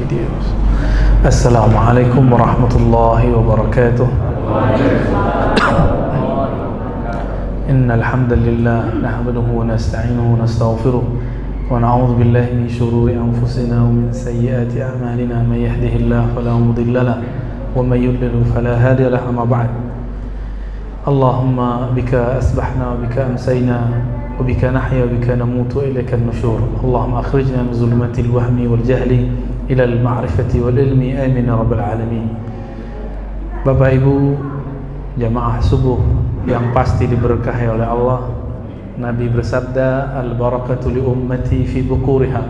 videos. Assalamualaikum warahmatullahi wabarakatuh. Innal hamdalillah nahmaduhu wa nasta'inuhu wa nastaghfiruh wa na'udzu billahi min shururi anfusina wa min sayyiati a'malina may yahdihillahu fala mudilla lahu wa may yudlil fala hadiya lahu amma ba'd. Allahumma bika asbahna wa bika amsayna wa bika nahya wa bika namutu wa ilaika an-nusyur. Allahumma akhrijna min zulumatil wahmi wal jahli ila al-ma'rifati wal ilmi, amin ya rabbal alamin. Bapak Ibu jamaah subuh yang pasti diberkahi oleh Allah, Nabi bersabda, al-barakatu li ummati fi bukuriha,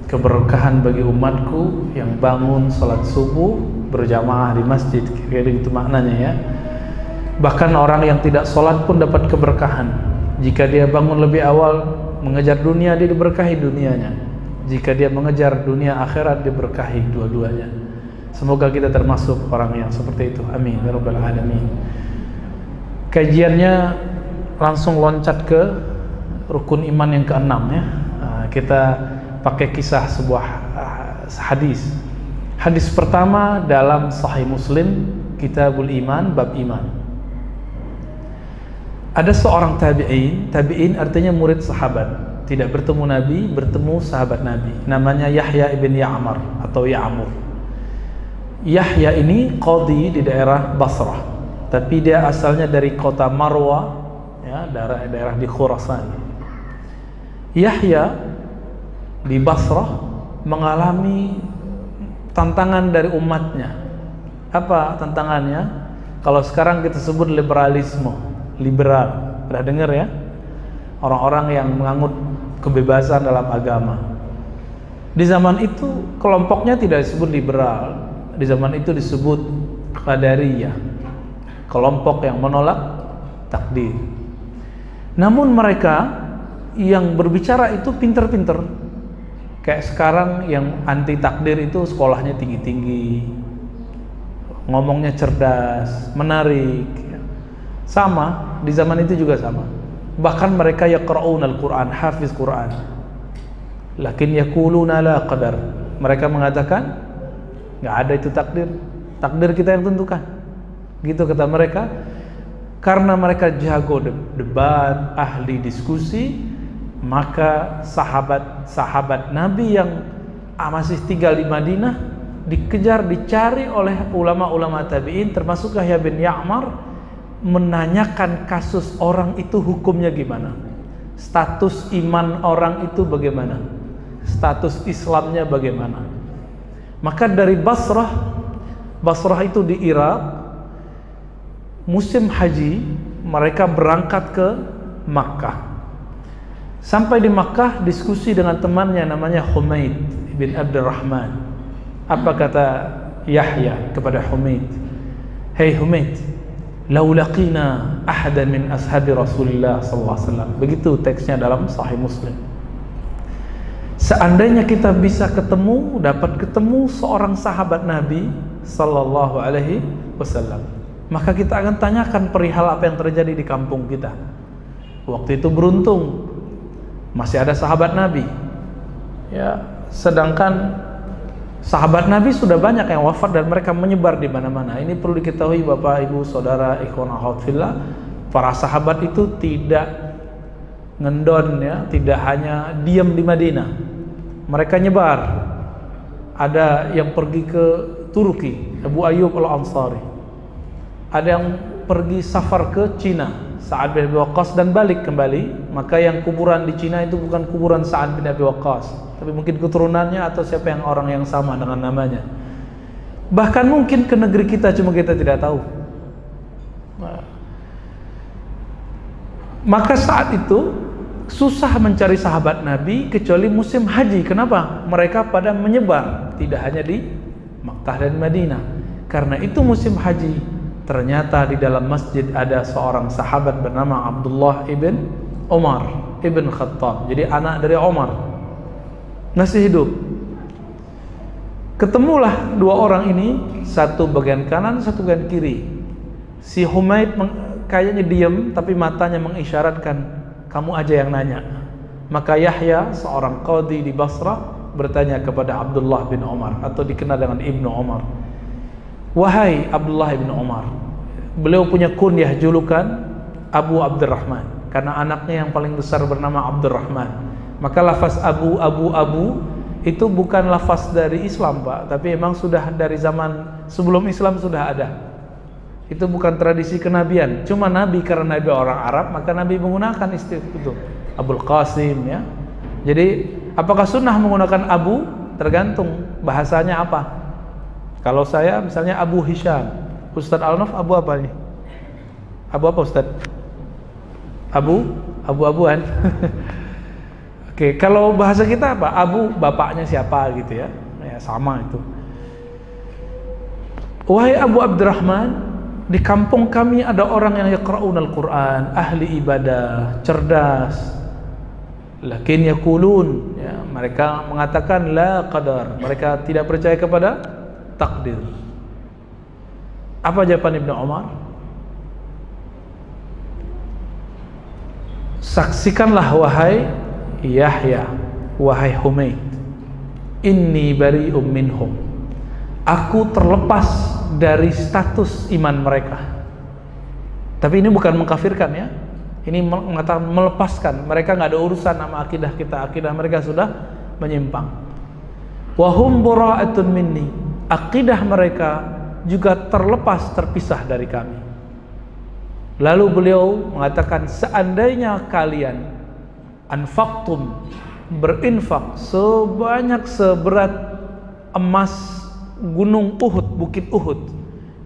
keberkahan bagi umatku yang bangun salat subuh berjamaah di masjid. Kira-kira itu maknanya ya. Bahkan orang yang tidak sholat pun dapat keberkahan. Jika dia bangun lebih awal mengejar dunia, dia diberkahi dunianya. Jika dia mengejar dunia akhirat, diberkahi dua-duanya. Semoga kita termasuk orang yang seperti itu. Amin ya rabbal alamin. Kajiannya langsung loncat ke rukun iman yang ke-6 ya. Kita pakai kisah sebuah hadis. Hadis pertama dalam Sahih Muslim, Kitabul Iman, bab iman. Ada seorang tabi'in artinya murid sahabat, tidak bertemu Nabi, bertemu sahabat Nabi, namanya Yahya ibn Ya'mar atau Ya'mur. Yahya ini qadhi di daerah Basrah, tapi dia asalnya dari kota Marwa ya, daerah di Khurasan. Yahya di Basrah mengalami tantangan dari umatnya. Apa tantangannya? Kalau sekarang kita sebut liberalisme, liberal, pernah dengar ya? Orang-orang yang menganut kebebasan dalam agama. Di zaman itu kelompoknya tidak disebut liberal, di zaman itu disebut Qadariyah, kelompok yang menolak takdir. Namun mereka yang berbicara itu pinter-pinter. Kayak sekarang yang anti takdir itu sekolahnya tinggi-tinggi, ngomongnya cerdas, menarik. Sama, di zaman itu juga sama. Bahkan mereka yaqra'unal Qur'an, hafiz Qur'an. Lakin yaquluna la qadar. Mereka mengatakan enggak ada itu takdir. Takdir kita yang tentukan. Gitu kata mereka. Karena mereka jago debat, ahli diskusi, maka sahabat-sahabat Nabi yang masih tinggal di Madinah dikejar, dicari oleh ulama-ulama tabi'in, termasuk Yahya bin Ya'mar, menanyakan kasus orang itu hukumnya gimana, status iman orang itu bagaimana, status Islamnya bagaimana. Maka dari Basrah itu di Irak, musim haji mereka berangkat ke Makkah. Sampai di Makkah diskusi dengan temannya namanya Humaid bin Abdurrahman. Apa kata Yahya kepada Humaid? Hei Humaid, lau laqina ahadan min ashabi Rasulillah sallallahu alaihi wasallam. Begitu teksnya dalam Sahih Muslim. Seandainya kita bisa dapat ketemu seorang sahabat Nabi sallallahu alaihi wasallam, maka kita akan tanyakan perihal apa yang terjadi di kampung kita. Waktu itu beruntung masih ada sahabat Nabi. Ya, sedangkan sahabat Nabi sudah banyak yang wafat dan mereka menyebar di mana-mana. Ini perlu diketahui Bapak, Ibu, Saudara, ikhwan akhwat fillah. Para sahabat itu tidak ngendon ya, tidak hanya diam di Madinah. Mereka nyebar. Ada yang pergi ke Turki, Abu Ayyub Al-Ansari. Ada yang pergi safar ke Cina, Sa'ad bin Abi Waqqas, dan balik kembali. Maka yang kuburan di Cina itu bukan kuburan Sa'ad bin Abi Waqqas, tapi mungkin keturunannya atau siapa yang orang yang sama dengan namanya. Bahkan mungkin ke negeri kita, cuma kita tidak tahu. Maka saat itu susah mencari sahabat Nabi kecuali musim haji. Kenapa? Mereka pada menyebar, tidak hanya di Makkah dan Madinah. Karena itu musim haji, ternyata di dalam masjid ada seorang sahabat bernama Abdullah ibn Umar ibn Khattab. Jadi anak dari Umar, masih hidup. Ketemulah dua orang ini, satu bagian kanan, satu bagian kiri. Si Humaid kayaknya diam, tapi matanya mengisyaratkan, kamu aja yang nanya. Maka Yahya, seorang qadhi di Basrah, bertanya kepada Abdullah bin Umar atau dikenal dengan Ibnu Umar. Wahai Abdullah bin Umar, beliau punya kunyah julukan Abu Abdurrahman karena anaknya yang paling besar bernama Abdurrahman. Maka lafaz Abu itu bukan lafaz dari Islam, Pak, tapi memang sudah dari zaman sebelum Islam sudah ada. Itu bukan tradisi kenabian. Cuma Nabi karena Nabi orang Arab, maka Nabi menggunakan istilah itu. Abul Qasim, ya. Jadi, apakah sunnah menggunakan Abu? Tergantung bahasanya apa. Kalau saya misalnya Abu Hisham, Ustadz Al-Naf Abu apa nih? Abu apa Ustadz? Abu-abuan. Oke, kalau bahasa kita apa? Abu bapaknya siapa gitu ya. Ya sama itu. Wahai Abu Abdurrahman, di kampung kami ada orang yang yaqra'un al-Quran, ahli ibadah, cerdas. Lakin yaqulun, ya, mereka mengatakan la qadar. Mereka tidak percaya kepada takdir. Apa jawaban Ibnu Umar? Saksikanlah wahai Yahya, wahai Humaid, inni bari'um minhum. Aku terlepas dari status iman mereka. Tapi ini bukan mengkafirkan, ya. Ini mengatakan melepaskan. Mereka nggak ada urusan sama akidah kita. Akidah mereka sudah menyimpang. Wahum bura'atun minni. Akidah mereka juga terlepas, terpisah dari kami. Lalu beliau mengatakan, seandainya kalian anfaqtum, berinfak sebanyak seberat emas gunung Uhud, bukit Uhud.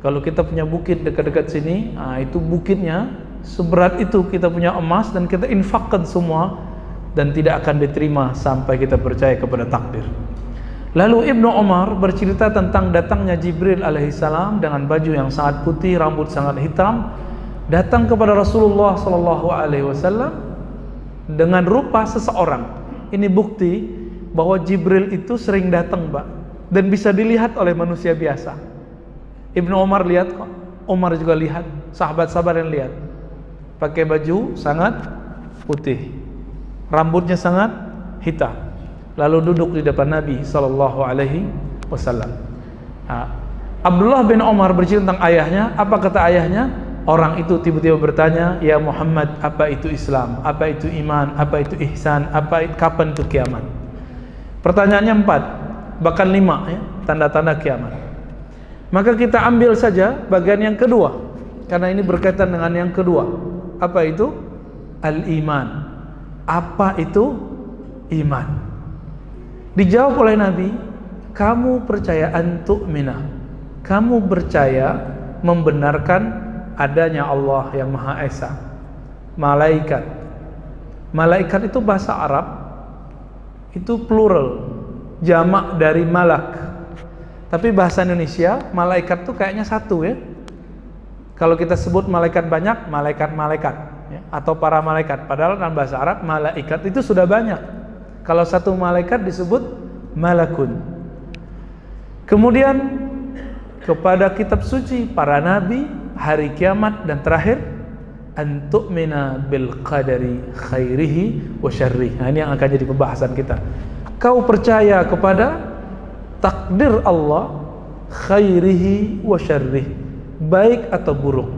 Kalau kita punya bukit dekat-dekat sini, itu bukitnya seberat itu, kita punya emas dan kita infakkan semua, dan tidak akan diterima sampai kita percaya kepada takdir. Lalu Ibnu Umar bercerita tentang datangnya Jibril alaihissalam dengan baju yang sangat putih, rambut sangat hitam, datang kepada Rasulullah SAW dengan rupa seseorang. Ini bukti bahwa Jibril itu sering datang, Pak, dan bisa dilihat oleh manusia biasa. Ibnu Umar lihat kok, Umar juga lihat, sahabat-sahabat yang lihat. Pakai baju sangat putih, rambutnya sangat hitam, lalu duduk di depan Nabi SAW. Abdullah bin Umar bercerita tentang ayahnya. Apa kata ayahnya? Orang itu tiba-tiba bertanya, ya Muhammad, apa itu Islam? Apa itu iman? Apa itu ihsan? Kapan itu kiamat? Pertanyaannya 4, bahkan 5, ya, tanda-tanda kiamat. Maka kita ambil saja bagian yang kedua, karena ini berkaitan dengan yang kedua. Apa itu? Al-iman. Apa itu iman? Dijawab oleh Nabi, kamu percaya antu'mina. Kamu percaya membenarkan adanya Allah yang Maha Esa, malaikat. Malaikat itu bahasa Arab, itu plural, jamak dari malak. Tapi bahasa Indonesia, malaikat itu kayaknya satu, ya. Kalau kita sebut malaikat banyak, malaikat-malaikat, ya, atau para malaikat. Padahal dalam bahasa Arab, malaikat itu sudah banyak. Kalau satu malaikat disebut malakun. Kemudian kepada kitab suci, para nabi, hari kiamat, dan terakhir antu'mina bil qadari khairihi wa syarrihi. Nah, ini yang akan jadi pembahasan kita. Kau percaya kepada takdir Allah, khairihi wa syarrihi, baik atau buruk.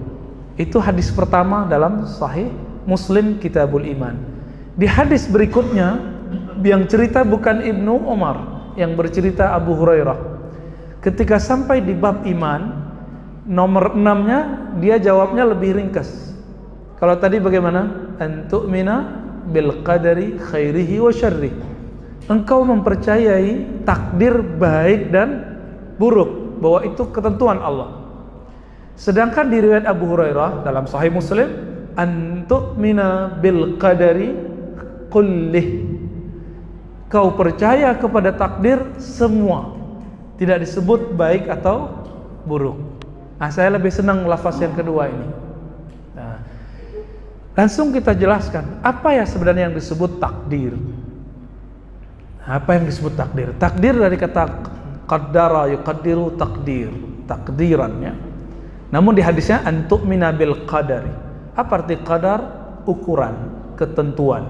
Itu hadis pertama dalam Sahih Muslim Kitabul Iman. Di hadis berikutnya yang cerita bukan Ibnu Umar, yang bercerita Abu Hurairah. Ketika sampai di bab iman nomor 6-nya, dia jawabnya lebih ringkas. Kalau tadi bagaimana? Antu'mina bil qadari khairihi wa syarrihi. Engkau mempercayai takdir baik dan buruk, bahwa itu ketentuan Allah. Sedangkan di riwayat Abu Hurairah dalam Sahih Muslim, antu'mina bil qadari kullih. Kau percaya kepada takdir semua, tidak disebut baik atau buruk. Nah, saya lebih senang lafaz yang kedua ini. Nah, langsung kita jelaskan apa ya sebenarnya yang disebut takdir. Apa yang disebut takdir? Takdir dari kata qaddara yuqaddiru takdir, takdiran, ya. Namun di hadisnya antu'mina bil qadari. Apa arti qadar? Ukuran, ketentuan.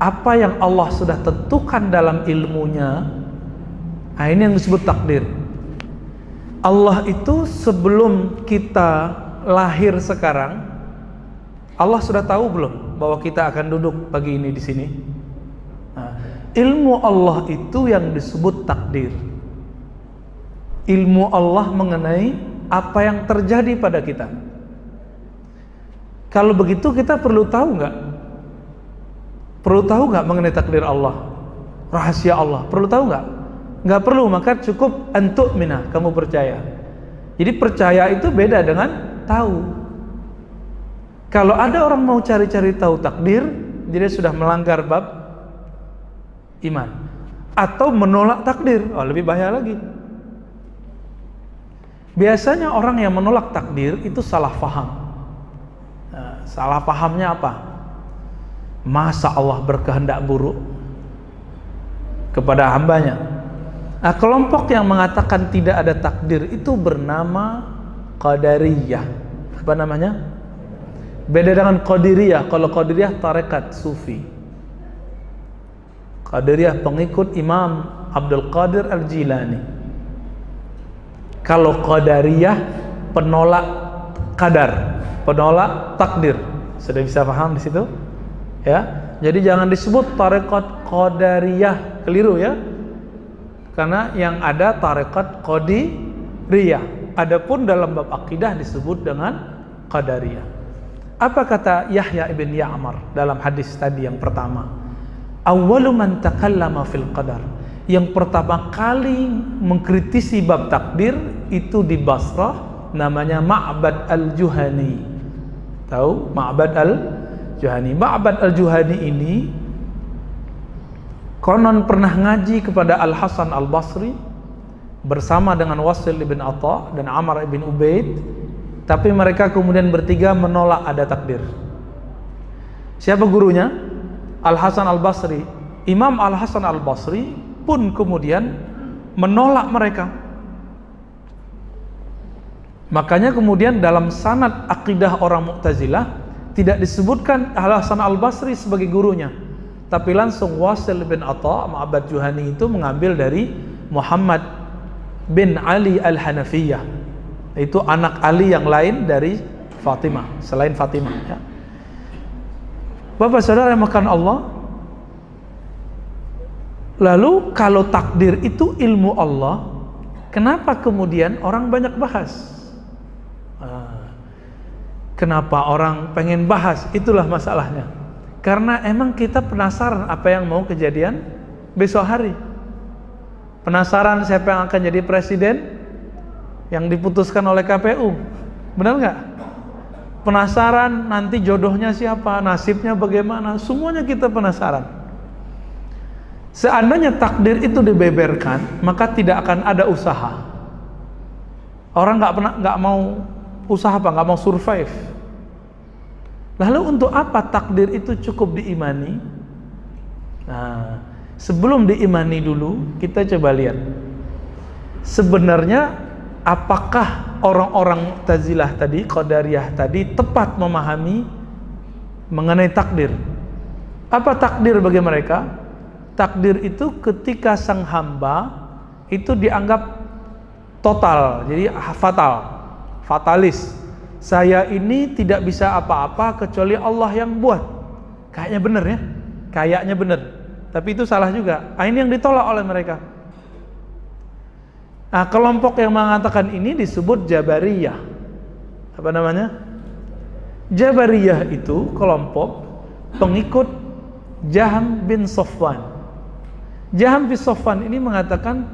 apa yang Allah sudah tentukan dalam ilmunya, nah ini yang disebut takdir. Allah itu sebelum kita lahir sekarang, Allah sudah tahu belum bahwa kita akan duduk pagi ini di sini? Nah, ilmu Allah itu yang disebut takdir. Ilmu Allah mengenai apa yang terjadi pada kita. Kalau begitu kita perlu tahu nggak? Perlu tahu nggak mengenai takdir Allah? Rahasia Allah, perlu tahu nggak? Nggak perlu, maka cukup antuk minah, kamu percaya. Jadi percaya itu beda dengan tahu. Kalau ada orang mau cari-cari tahu takdir, dia sudah melanggar bab iman. Atau menolak takdir, lebih bahaya lagi. Biasanya orang yang menolak takdir itu salah paham. Nah, salah pahamnya apa? Masa Allah berkehendak buruk kepada hambanya? Nah, kelompok yang mengatakan tidak ada takdir itu bernama Qadariyah. Apa namanya? Beda dengan Qadiriyah. Kalau Qadiriyah tarekat sufi. Qadiriyah pengikut Imam Abdul Qadir Al-Jilani. Kalau Qadariyah penolak qadar, penolak takdir. Sudah bisa paham di situ? Ya. Jadi jangan disebut tarekat Qadariyah, keliru ya. Karena yang ada tarekat Qadiriyah. Adapun dalam bab akidah disebut dengan Qadariyah. Apa kata Yahya ibn Ya'mar dalam hadis tadi yang pertama? Awwalu man takallama fil qadar. Yang pertama kali mengkritisi bab takdir itu di Basrah, namanya Ma'bad al-Juhani. Tahu Ma'bad al-Juhani? Ma'bad al-Juhani ini konon pernah ngaji kepada Al-Hasan Al-Basri bersama dengan Wasil ibn Atha dan Amr ibn Ubaid, tapi mereka kemudian bertiga menolak ada takdir. Siapa gurunya? Al-Hasan Al-Basri. Imam Al-Hasan Al-Basri pun kemudian menolak mereka. Makanya kemudian dalam sanad akidah orang Mu'tazilah tidak disebutkan Al-Hasan Al-Basri sebagai gurunya, tapi langsung Wasil bin Atha Ma'bad Juhani itu mengambil dari Muhammad bin Ali Al-Hanafiyah. Itu anak Ali yang lain dari Fatimah, selain Fatimah ya. Bapak saudara yang makan Allah. Lalu kalau takdir itu ilmu Allah, kenapa kemudian orang banyak bahas? Kenapa orang pengen bahas? Itulah masalahnya. Karena emang kita penasaran apa yang mau kejadian besok hari. Penasaran siapa yang akan jadi presiden yang diputuskan oleh KPU. Benar nggak? Penasaran nanti jodohnya siapa, nasibnya bagaimana, semuanya kita penasaran. Seandainya takdir itu dibeberkan, maka tidak akan ada usaha. Orang nggak mau usaha apa, nggak mau survive. Lalu untuk apa takdir itu cukup diimani? Nah, sebelum diimani dulu, kita coba lihat. Sebenarnya apakah orang-orang Mu'tazilah tadi, Qadariyah tadi tepat memahami mengenai takdir? Apa takdir bagi mereka? Takdir itu ketika sang hamba itu dianggap total, jadi fatal, fatalis. Saya ini tidak bisa apa-apa kecuali Allah yang buat. Kayaknya benar ya, kayaknya benar. Tapi itu salah juga. Ini yang ditolak oleh mereka. Nah, kelompok yang mengatakan ini disebut Jabariyah. Apa namanya? Jabariyah itu kelompok pengikut Jahm bin Safwan. Jahm bin Safwan ini mengatakan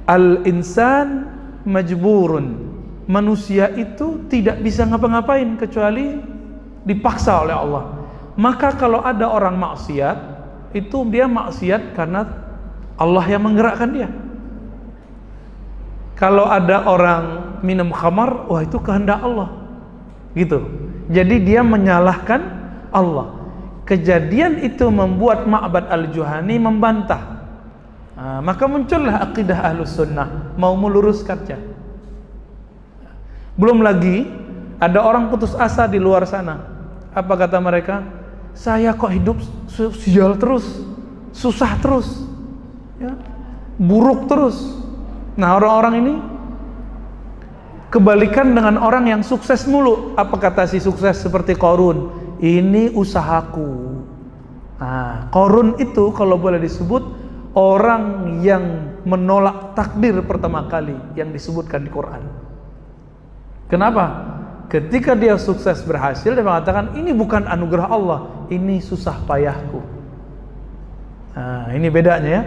al-insan majburun. Manusia itu tidak bisa ngapa-ngapain kecuali dipaksa oleh Allah. Maka kalau ada orang maksiat, itu dia maksiat karena Allah yang menggerakkan dia. Kalau ada orang minum khamar, wah itu kehendak Allah. Gitu. Jadi dia menyalahkan Allah. Kejadian itu membuat Ma'bad al-Juhani membantah. Maka muncullah akidah Ahlus Sunnah, mau meluruskannya. Belum lagi ada orang putus asa di luar sana. Apa kata mereka? saya kok hidup sial terus, susah terus, ya, buruk terus. Nah, orang-orang ini kebalikan dengan orang yang sukses mulu. Apa kata si sukses seperti Qarun? Ini usahaku. Nah, Qarun itu kalau boleh disebut orang yang menolak takdir pertama kali yang disebutkan di Quran. Kenapa? Ketika dia sukses berhasil, dia mengatakan ini bukan anugerah Allah, ini susah payahku. Nah, ini bedanya ya.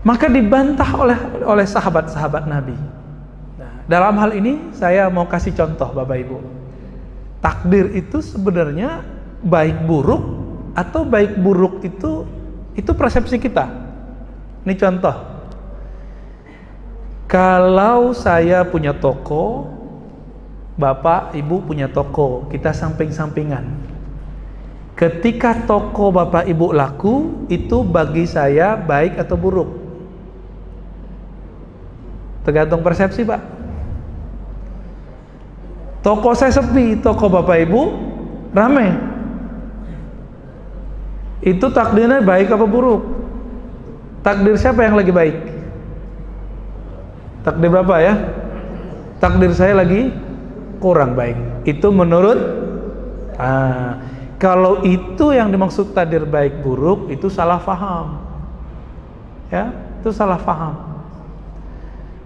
Maka dibantah oleh sahabat-sahabat Nabi. Nah, dalam hal ini saya mau kasih contoh Bapak Ibu. Takdir itu sebenarnya baik buruk atau baik buruk itu persepsi kita. Ini contoh. Kalau saya punya toko, Bapak Ibu punya toko, kita samping-sampingan. Ketika toko Bapak Ibu laku, itu bagi saya baik atau buruk? Tergantung persepsi, Pak. Toko saya sepi, toko Bapak Ibu ramai. Itu takdirnya baik apa buruk? Takdir siapa yang lagi baik? Takdir Bapak ya? Takdir saya lagi kurang baik. Itu menurut kalau itu yang dimaksud takdir baik buruk, itu salah faham. Ya, itu salah faham.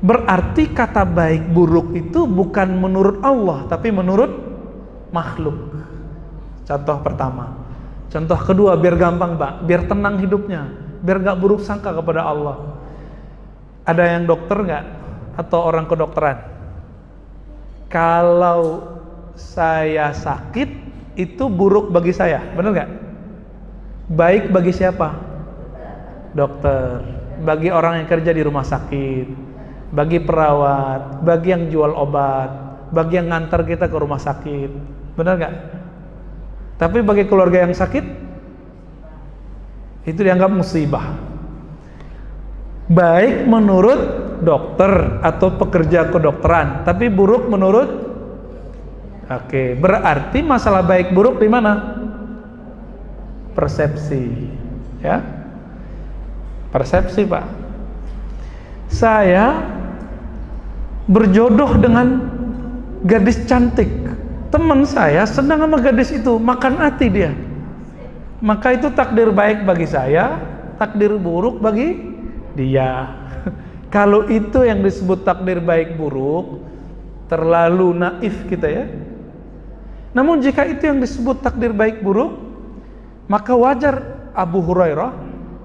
Berarti kata baik buruk itu bukan menurut Allah, tapi menurut makhluk. Contoh pertama. Contoh kedua, biar gampang Pak, biar tenang hidupnya, biar gak buruk sangka kepada Allah. Ada yang dokter gak? Atau orang kedokteran? Kalau saya sakit, itu buruk bagi saya, benar gak? Baik bagi siapa? Dokter. Bagi orang yang kerja di rumah sakit, bagi perawat, bagi yang jual obat, bagi yang ngantar kita ke rumah sakit, benar gak? Tapi bagi keluarga yang sakit, itu dianggap musibah. Baik menurut dokter atau pekerja kedokteran, tapi buruk menurut. Oke, berarti masalah baik buruk di mana? Persepsi, ya. Persepsi, Pak. Saya berjodoh dengan gadis cantik. Teman saya senang sama gadis itu, makan hati dia. Maka itu takdir baik bagi saya, takdir buruk bagi dia. Kalau itu yang disebut takdir baik buruk, terlalu naif kita ya. Namun jika itu yang disebut takdir baik buruk, maka wajar Abu Hurairah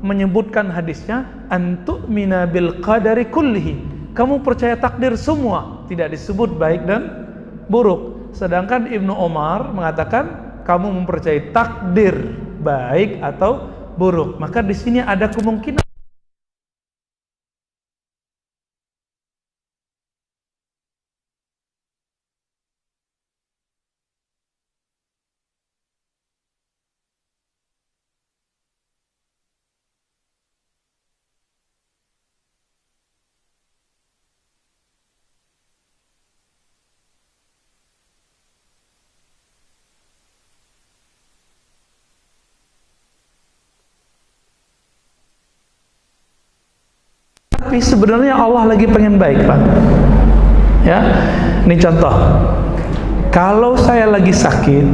menyebutkan hadisnya, antu'mina bil qadari kullihi. Kamu percaya takdir semua, tidak disebut baik dan buruk. Sedangkan Ibnu Umar mengatakan kamu mempercayai takdir baik atau buruk. Maka di sini ada kemungkinan tapi sebenarnya Allah lagi pengen baik, Pak. Ya, ini contoh. Kalau saya lagi sakit,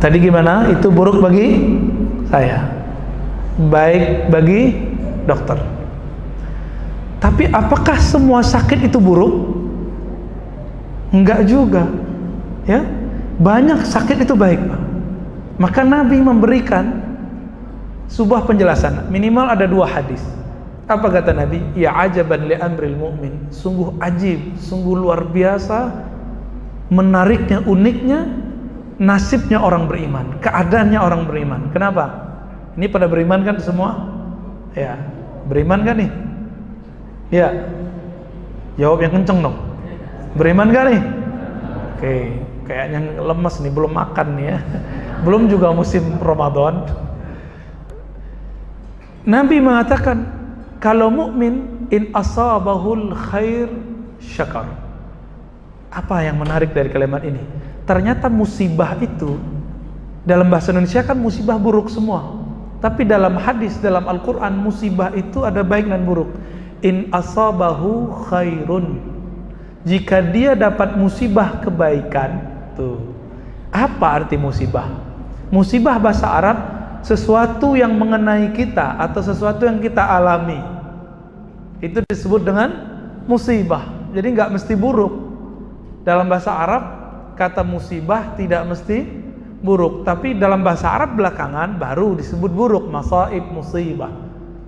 tadi gimana? Itu buruk bagi saya, baik bagi dokter. Tapi apakah semua sakit itu buruk? Enggak juga, ya. Banyak sakit itu baik, Pak. Maka Nabi memberikan sebuah penjelasan. Minimal ada 2 hadis. Apa kata Nabi? Ya ajaban li amril mu'min. Sungguh ajib, sungguh luar biasa, menariknya, uniknya nasibnya orang beriman, keadaannya orang beriman. Kenapa? Ini pada beriman kan semua? Ya, beriman kan nih? Ya. Jawab yang kenceng dong. Beriman kan nih? Oke, kayaknya lemes nih, belum makan nih ya. Belum juga musim Ramadan. Nabi mengatakan, kalau mukmin in asabahul khair syakar. Apa yang menarik dari kalimat ini? Ternyata musibah itu Dalam bahasa Indonesia kan musibah buruk semua. Tapi dalam hadis, dalam Al-Quran, musibah itu ada baik dan buruk. In asabahu khairun, jika dia dapat musibah kebaikan. Tuh, apa arti musibah? Musibah bahasa Arab, sesuatu yang mengenai kita atau sesuatu yang kita alami, itu disebut dengan musibah. Jadi nggak mesti buruk. Dalam bahasa Arab, kata musibah tidak mesti buruk, tapi dalam bahasa Arab belakangan baru disebut buruk, masaib, musibah.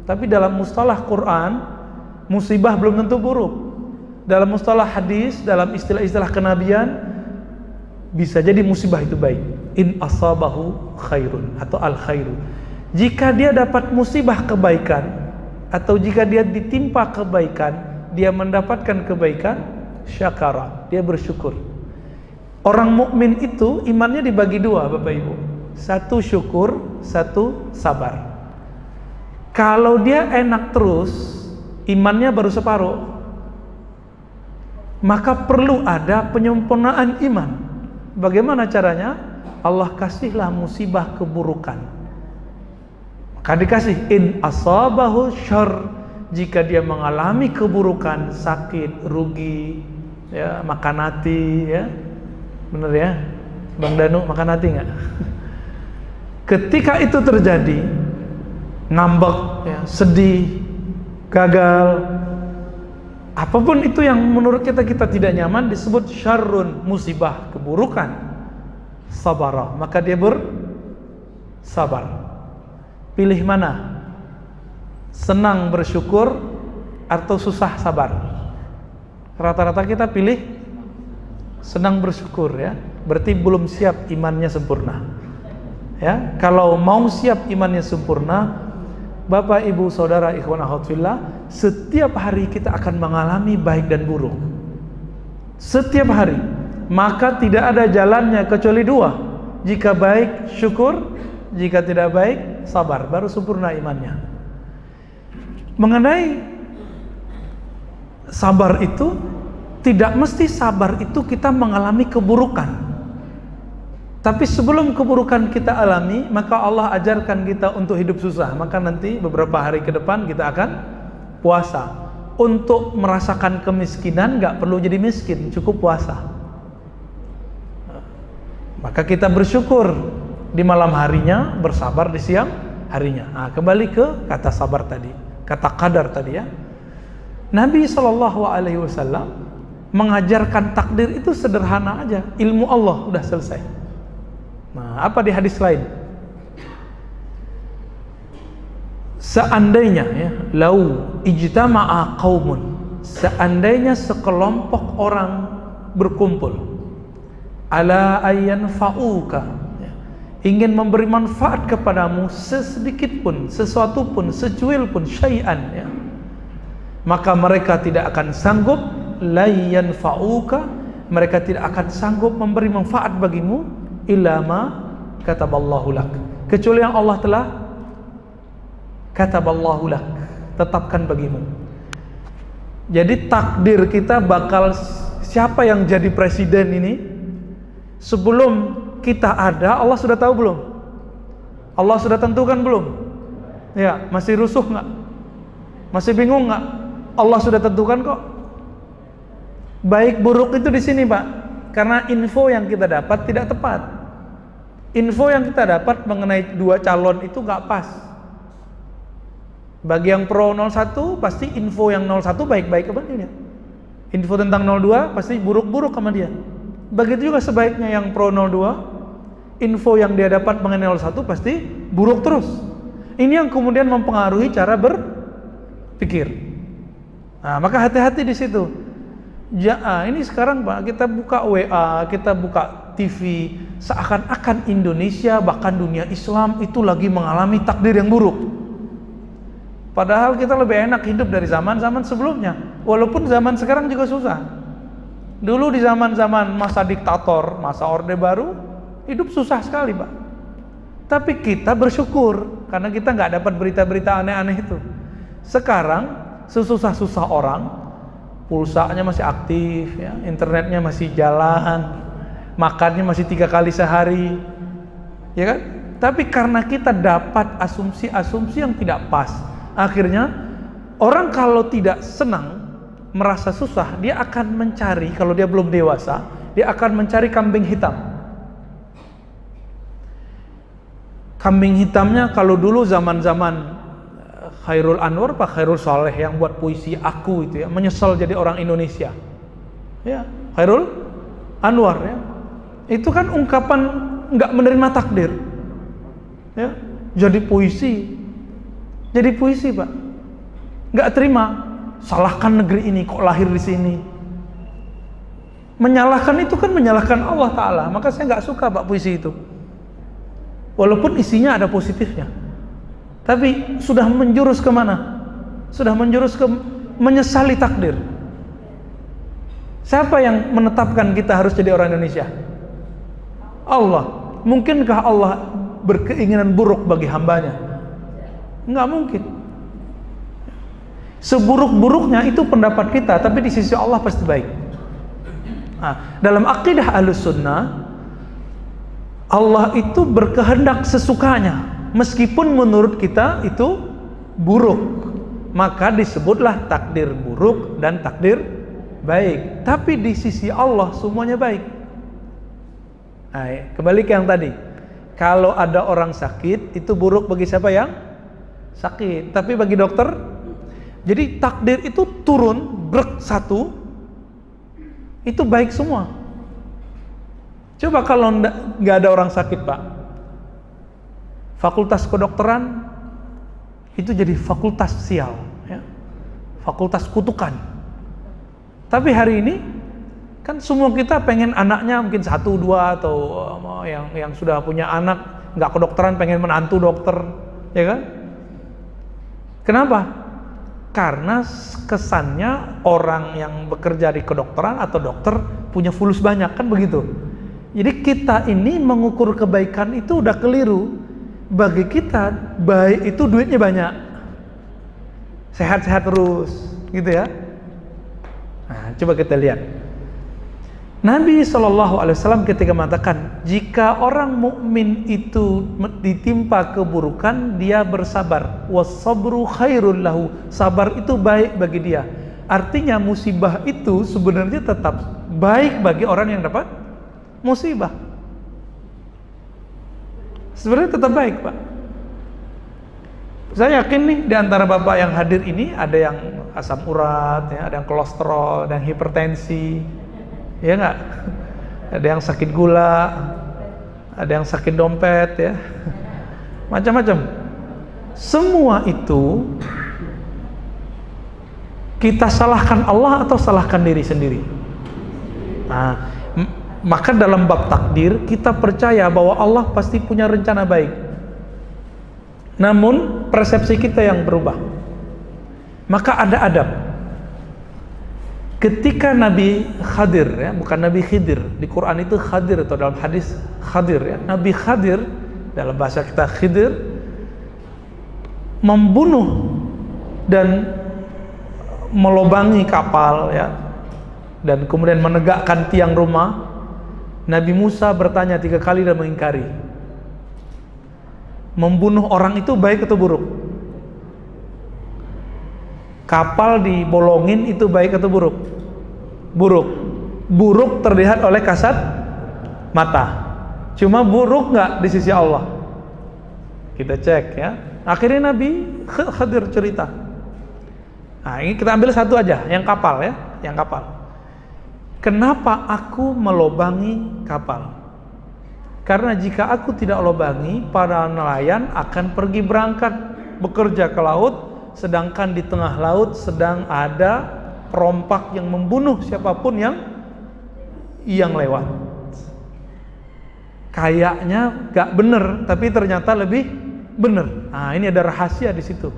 Tapi dalam mustalah Quran, musibah belum tentu buruk. Dalam mustalah hadis, dalam istilah-istilah kenabian, bisa jadi musibah itu baik. In asabahu khairun atau al khairu, jika dia dapat musibah kebaikan atau jika dia ditimpa kebaikan, dia mendapatkan kebaikan, syakara, dia bersyukur. Orang mukmin itu imannya dibagi dua, Bapak Ibu. Satu syukur, satu sabar. Kalau dia enak terus, imannya baru separuh, maka perlu ada penyempurnaan iman. Bagaimana caranya? Allah kasihlah musibah keburukan, maka dikasih in asabahu syarr, jika dia mengalami keburukan, sakit, rugi, ya, makan hati, ya, bener ya, Bang Danu, makan hati nggak? Ketika itu terjadi, ngambek, ya, sedih, gagal, apapun itu yang menurut kita tidak nyaman, disebut syarrun, musibah, keburukan. Sabara, maka dia bersabar. Pilih mana? Senang bersyukur atau susah sabar? Rata-rata kita pilih senang bersyukur, ya. Berarti belum siap imannya sempurna. Ya, kalau mau siap imannya sempurna, Bapak, Ibu, Saudara, ikhwan akhwat fillah, setiap hari kita akan mengalami baik dan buruk. Setiap hari. Maka tidak ada jalannya kecuali dua. Jika baik, syukur. Jika tidak baik, sabar. Baru sempurna imannya. Mengenai sabar itu, tidak mesti sabar itu kita mengalami keburukan. Tapi sebelum keburukan kita alami, maka Allah ajarkan kita untuk hidup susah. Maka nanti beberapa hari ke depan kita akan puasa. Untuk merasakan kemiskinan gak perlu jadi miskin, cukup puasa. Maka kita bersyukur di malam harinya, bersabar di siang harinya. Nah, kembali ke kata sabar tadi, kata qadar tadi, ya. Nabi SAW mengajarkan takdir itu sederhana aja, ilmu Allah udah selesai. Nah, apa di hadis lain? Seandainya, ya, lau ijtama'a qaumun, seandainya sekelompok orang berkumpul, ala ayyan fa'uka, ingin memberi manfaat kepadamu sesedikit pun, sesuatu pun, secuil pun, syai'an, ya, maka mereka tidak akan sanggup, layyan fa'uka, mereka tidak akan sanggup memberi manfaat bagimu, illa ma kataballahu lak, kecuali yang Allah telah kataballahu lak, tetapkan bagimu. Jadi takdir kita bakal siapa yang jadi presiden ini, sebelum kita ada, Allah sudah tahu belum? Allah sudah tentukan belum? Ya, masih rusuh nggak? Masih bingung nggak? Allah sudah tentukan kok. Baik buruk itu di sini, Pak. Karena info yang kita dapat tidak tepat. Info yang kita dapat mengenai dua calon itu nggak pas. Bagi yang pro 01, pasti info yang 01 baik-baik kepada dia. Info tentang 02 pasti buruk-buruk sama dia. Begitu juga sebaiknya yang pro 02, info yang dia dapat mengenai 01 pasti buruk terus. Ini yang kemudian mempengaruhi cara berpikir. Nah, maka hati-hati di situ. Ya, ini sekarang, Pak, kita buka WA, kita buka TV, seakan-akan Indonesia bahkan dunia Islam itu lagi mengalami takdir yang buruk. Padahal kita lebih enak hidup dari zaman-zaman sebelumnya. Walaupun zaman sekarang juga susah. Dulu di zaman-zaman masa diktator, masa Orde Baru, hidup susah sekali, Pak. Tapi kita bersyukur karena kita nggak dapat berita-berita aneh-aneh itu. Sekarang sesusah-susah orang, pulsanya masih aktif, ya, internetnya masih jalan, makannya masih 3 kali sehari, ya kan? Tapi karena kita dapat asumsi-asumsi yang tidak pas, akhirnya orang kalau tidak senang, merasa susah, dia akan mencari, kalau dia belum dewasa, dia akan mencari kambing hitam. Kambing hitamnya kalau dulu zaman-zaman Khairul Anwar, Pak Khairul Saleh yang buat puisi Aku itu ya, menyesal jadi orang Indonesia. Ya, Khairul Anwar ya. Itu kan ungkapan nggak menerima takdir. Ya, jadi puisi. Jadi puisi, Pak. Nggak terima. Salahkan negeri ini kok lahir di sini. Menyalahkan itu kan menyalahkan Allah Ta'ala. Maka saya nggak suka, Pak, puisi itu. Walaupun isinya ada positifnya, tapi sudah menjurus kemana? Sudah menjurus ke menyesali takdir. Siapa yang menetapkan kita harus jadi orang Indonesia? Allah. Mungkinkah Allah berkeinginan buruk bagi hambanya? Enggak mungkin. Seburuk-buruknya itu pendapat kita, tapi di sisi Allah pasti baik. Nah, dalam akidah Ahlus Sunnah, Allah itu berkehendak sesukanya, meskipun menurut kita itu buruk, maka disebutlah takdir buruk dan takdir baik. Tapi di sisi Allah semuanya baik. Nah, kembali ke yang tadi, kalau ada orang sakit itu buruk bagi siapa yang sakit, tapi bagi dokter, jadi takdir itu turun brek satu, itu baik semua. Coba kalau nggak ada orang sakit, Pak, fakultas kedokteran itu jadi fakultas sial, ya. Fakultas kutukan. Tapi hari ini kan semua kita pengen anaknya mungkin 1, 2 atau yang sudah punya anak nggak kedokteran pengen menantu dokter, ya kan? Kenapa? Karena kesannya orang yang bekerja di kedokteran atau dokter punya fulus banyak, kan begitu. Jadi kita ini mengukur kebaikan itu udah keliru. Bagi kita baik itu duitnya banyak, sehat-sehat terus, gitu ya. Nah, coba kita lihat. Nabi SAW ketika mengatakan, jika orang mukmin itu ditimpa keburukan, dia bersabar. Wasabru khairul lahu. Sabar itu baik bagi dia. Artinya musibah itu sebenarnya tetap baik bagi orang yang dapat musibah. Sebenarnya tetap baik, Pak. Saya yakin nih di antara Bapak yang hadir ini ada yang asam urat, ya, ada yang kolesterol, ada yang hipertensi, ya nggak? Ada yang sakit gula, ada yang sakit dompet, ya, macam-macam. Semua itu kita salahkan Allah atau salahkan diri sendiri? Nah, maka dalam bab takdir kita percaya bahwa Allah pasti punya rencana baik. Namun persepsi kita yang berubah. Maka ada adab. Ketika Nabi Khadir, ya, bukan Nabi Khidir, di Quran itu Khadir atau dalam hadis Khadir, ya. Nabi Khadir dalam bahasa kita Khidir membunuh dan melobangi kapal, ya, dan kemudian menegakkan tiang rumah. Nabi Musa bertanya 3 kali dan mengingkari. Membunuh orang itu baik atau buruk? Kapal dibolongin itu baik atau buruk? Buruk. Buruk terlihat oleh kasat mata. Cuma buruk nggak di sisi Allah? Kita cek, ya. Akhirnya Nabi Khadir cerita. Nah, ini kita ambil satu aja, yang kapal, ya, yang kapal. Kenapa aku melobangi kapal? Karena jika aku tidak lobangi, para nelayan akan pergi berangkat bekerja ke laut, sedangkan di tengah laut sedang ada perompak yang membunuh siapapun yang lewat. Kayaknya gak bener, tapi ternyata lebih bener. Nah, ini ada rahasia di situ.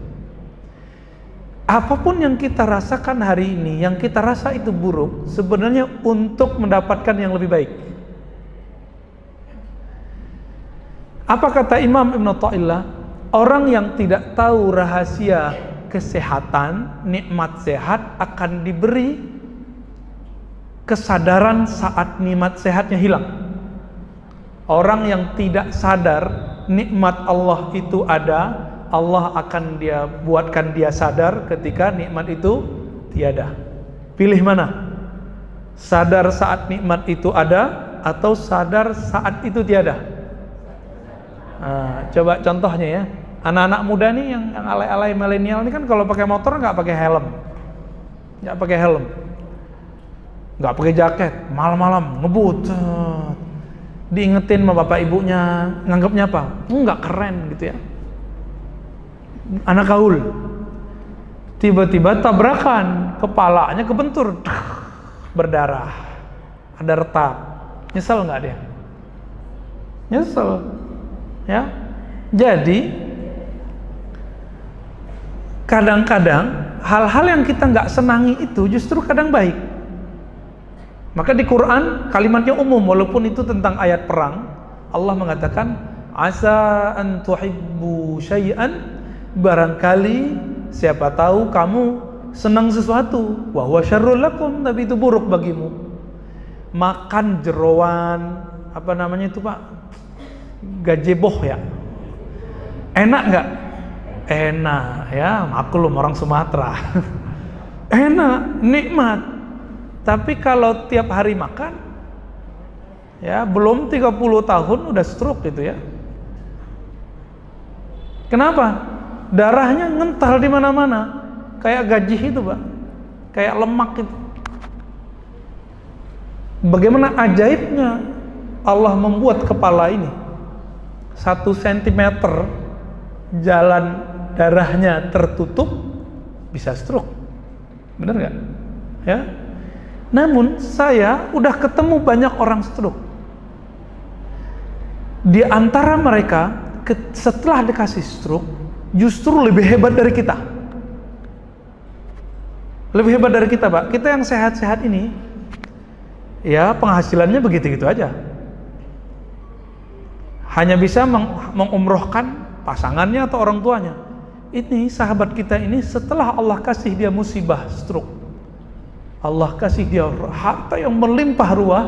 Apapun yang kita rasakan hari ini, yang kita rasa itu buruk, sebenarnya untuk mendapatkan yang lebih baik. Apa kata Imam Ibn Athaillah? Orang yang tidak tahu rahasia kesehatan, nikmat sehat akan diberi kesadaran saat nikmat sehatnya hilang. Orang yang tidak sadar nikmat Allah itu ada, Allah akan buatkan dia sadar ketika nikmat itu tiada. Pilih mana? Sadar saat nikmat itu ada atau sadar saat itu tiada? Nah, coba contohnya ya. Anak-anak muda nih yang alay-alay milenial ini kan kalau pakai motor nggak pakai helm. Nggak pakai helm. Nggak pakai jaket, malam-malam ngebut. Diingetin sama bapak ibunya, nganggapnya apa? Nggak keren gitu ya. Anak gaul. Tiba-tiba tabrakan, kepalanya kebentur, berdarah, ada retak. Nyesel nggak dia? Nyesel, ya. Jadi kadang-kadang hal-hal yang kita nggak senangi itu justru kadang baik. Maka di Quran kalimatnya umum, walaupun itu tentang ayat perang. Allah mengatakan, asa an tuhibbu syai'an, barangkali siapa tahu kamu senang sesuatu, wa huwa syarrul lakum, tapi itu buruk bagimu. Makan jeroan, apa namanya itu Pak? Gajeboh ya. Enak nggak? Enak ya, maklum orang Sumatera. Enak, nikmat. Tapi kalau tiap hari makan, ya belum 30 tahun udah stroke gitu ya. Kenapa? Darahnya ngental di mana-mana, kayak gajih itu Pak, kayak lemak itu. Bagaimana ajaibnya Allah membuat kepala ini 1 cm jalan darahnya tertutup, bisa stroke, bener nggak? Ya. Namun saya udah ketemu banyak orang stroke. Di antara mereka setelah dikasih stroke justru lebih hebat dari kita. Lebih hebat dari kita Pak. Kita yang sehat-sehat ini ya penghasilannya begitu-gitu aja. Hanya bisa mengumrohkan pasangannya atau orang tuanya. Ini sahabat kita ini setelah Allah kasih dia musibah stroke, Allah kasih dia harta yang melimpah ruah,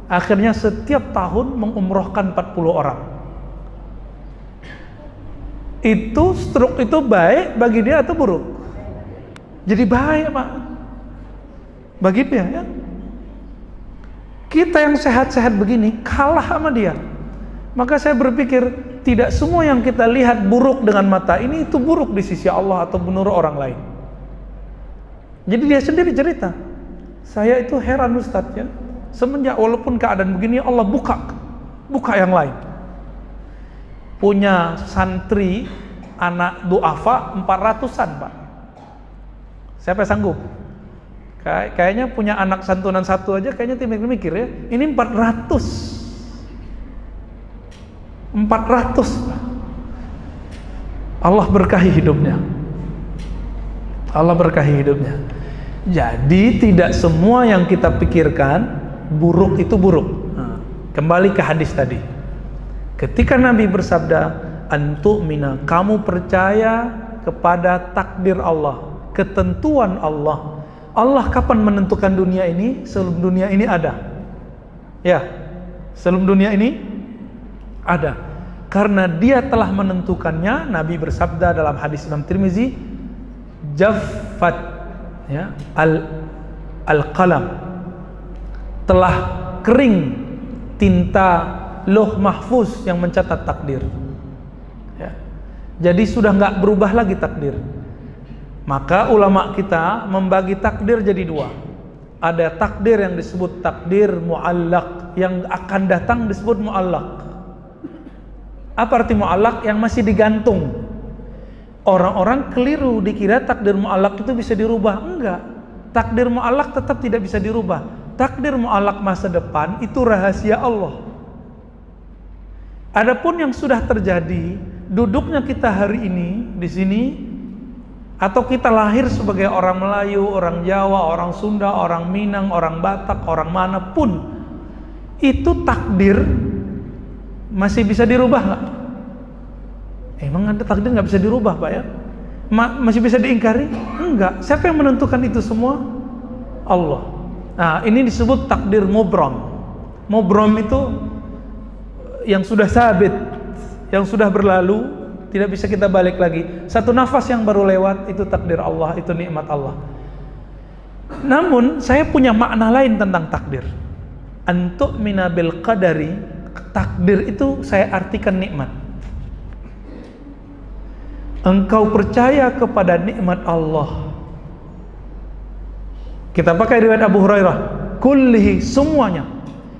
akhirnya setiap tahun mengumrohkan 40 orang. Itu stroke itu baik bagi dia atau buruk? Jadi baik Pak bagi dia ya. Kita yang sehat-sehat begini kalah sama dia. Maka saya berpikir tidak semua yang kita lihat buruk dengan mata ini itu buruk di sisi Allah atau menurut orang lain. Jadi dia sendiri cerita, saya itu heran Ustadz ya, semenjak walaupun keadaan begini Allah buka yang lain. Punya santri anak duafa 400-an Pak. Siapa sanggup? Kayaknya punya anak santunan satu aja kayaknya mikir ya, ini 400 Allah berkahi hidupnya. Allah berkahi hidupnya. Jadi tidak semua yang kita pikirkan buruk itu buruk. Kembali ke hadis tadi. Ketika Nabi bersabda, antu'mina, kamu percaya kepada takdir Allah, ketentuan Allah. Allah kapan menentukan dunia ini? Sebelum dunia ini ada. Ya, sebelum dunia ini ada. Karena dia telah menentukannya, Nabi bersabda dalam hadis Imam Tirmizi, jaffat ya al-qalam, telah kering tinta Lauh Mahfuz yang mencatat takdir ya. Jadi sudah nggak berubah lagi takdir. Maka ulama kita membagi takdir jadi dua. Ada takdir yang disebut takdir mu'allaq, yang akan datang disebut mu'allaq. Apa arti mu'allaq? Yang masih digantung. Orang-orang keliru dikira takdir mu'allaq itu bisa dirubah. Enggak, takdir mu'allaq tetap tidak bisa dirubah. Takdir mu'allaq masa depan itu rahasia Allah. Adapun yang sudah terjadi, duduknya kita hari ini di sini, atau kita lahir sebagai orang Melayu, orang Jawa, orang Sunda, orang Minang, orang Batak, orang manapun, itu takdir masih bisa dirubah nggak? Emang ada takdir nggak bisa dirubah Pak ya? Masih bisa diingkari? Enggak. Siapa yang menentukan itu semua? Allah. Nah ini disebut takdir mubram. Mubram itu yang sudah sabit, yang sudah berlalu, tidak bisa kita balik lagi. Satu nafas yang baru lewat itu takdir Allah, itu nikmat Allah. Namun saya punya makna lain tentang takdir. Antu'mina bil qadari, takdir itu saya artikan nikmat. Engkau percaya kepada nikmat Allah. Kita pakai riwayat Abu Hurairah, kullihi, semuanya.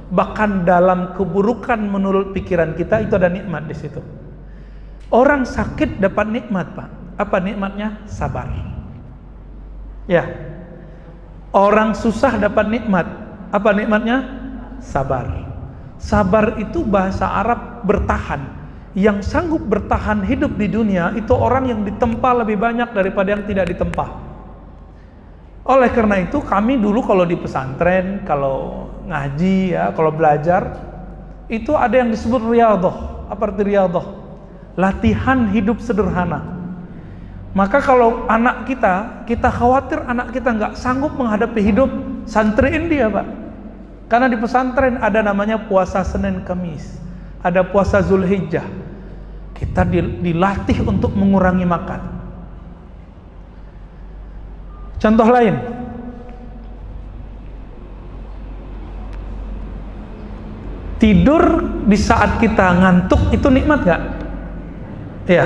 Bahkan dalam keburukan menurut pikiran kita itu ada nikmat di situ. Orang sakit dapat nikmat, Pak. Apa nikmatnya? Sabar. Ya. Orang susah dapat nikmat. Apa nikmatnya? Sabar. Sabar itu bahasa Arab bertahan. Yang sanggup bertahan hidup di dunia itu orang yang ditempa lebih banyak daripada yang tidak ditempa. Oleh karena itu kami dulu kalau di pesantren, kalau ngaji ya, kalau belajar itu ada yang disebut riyadhah. Apa arti riyadhah? Latihan hidup sederhana. Maka kalau anak kita khawatir anak kita nggak sanggup menghadapi hidup, santriin dia, Pak. Karena di pesantren ada namanya puasa Senin Kamis, ada puasa Zulhijjah. Kita dilatih untuk mengurangi makan. Contoh lain, tidur di saat kita ngantuk itu nikmat gak? Iya,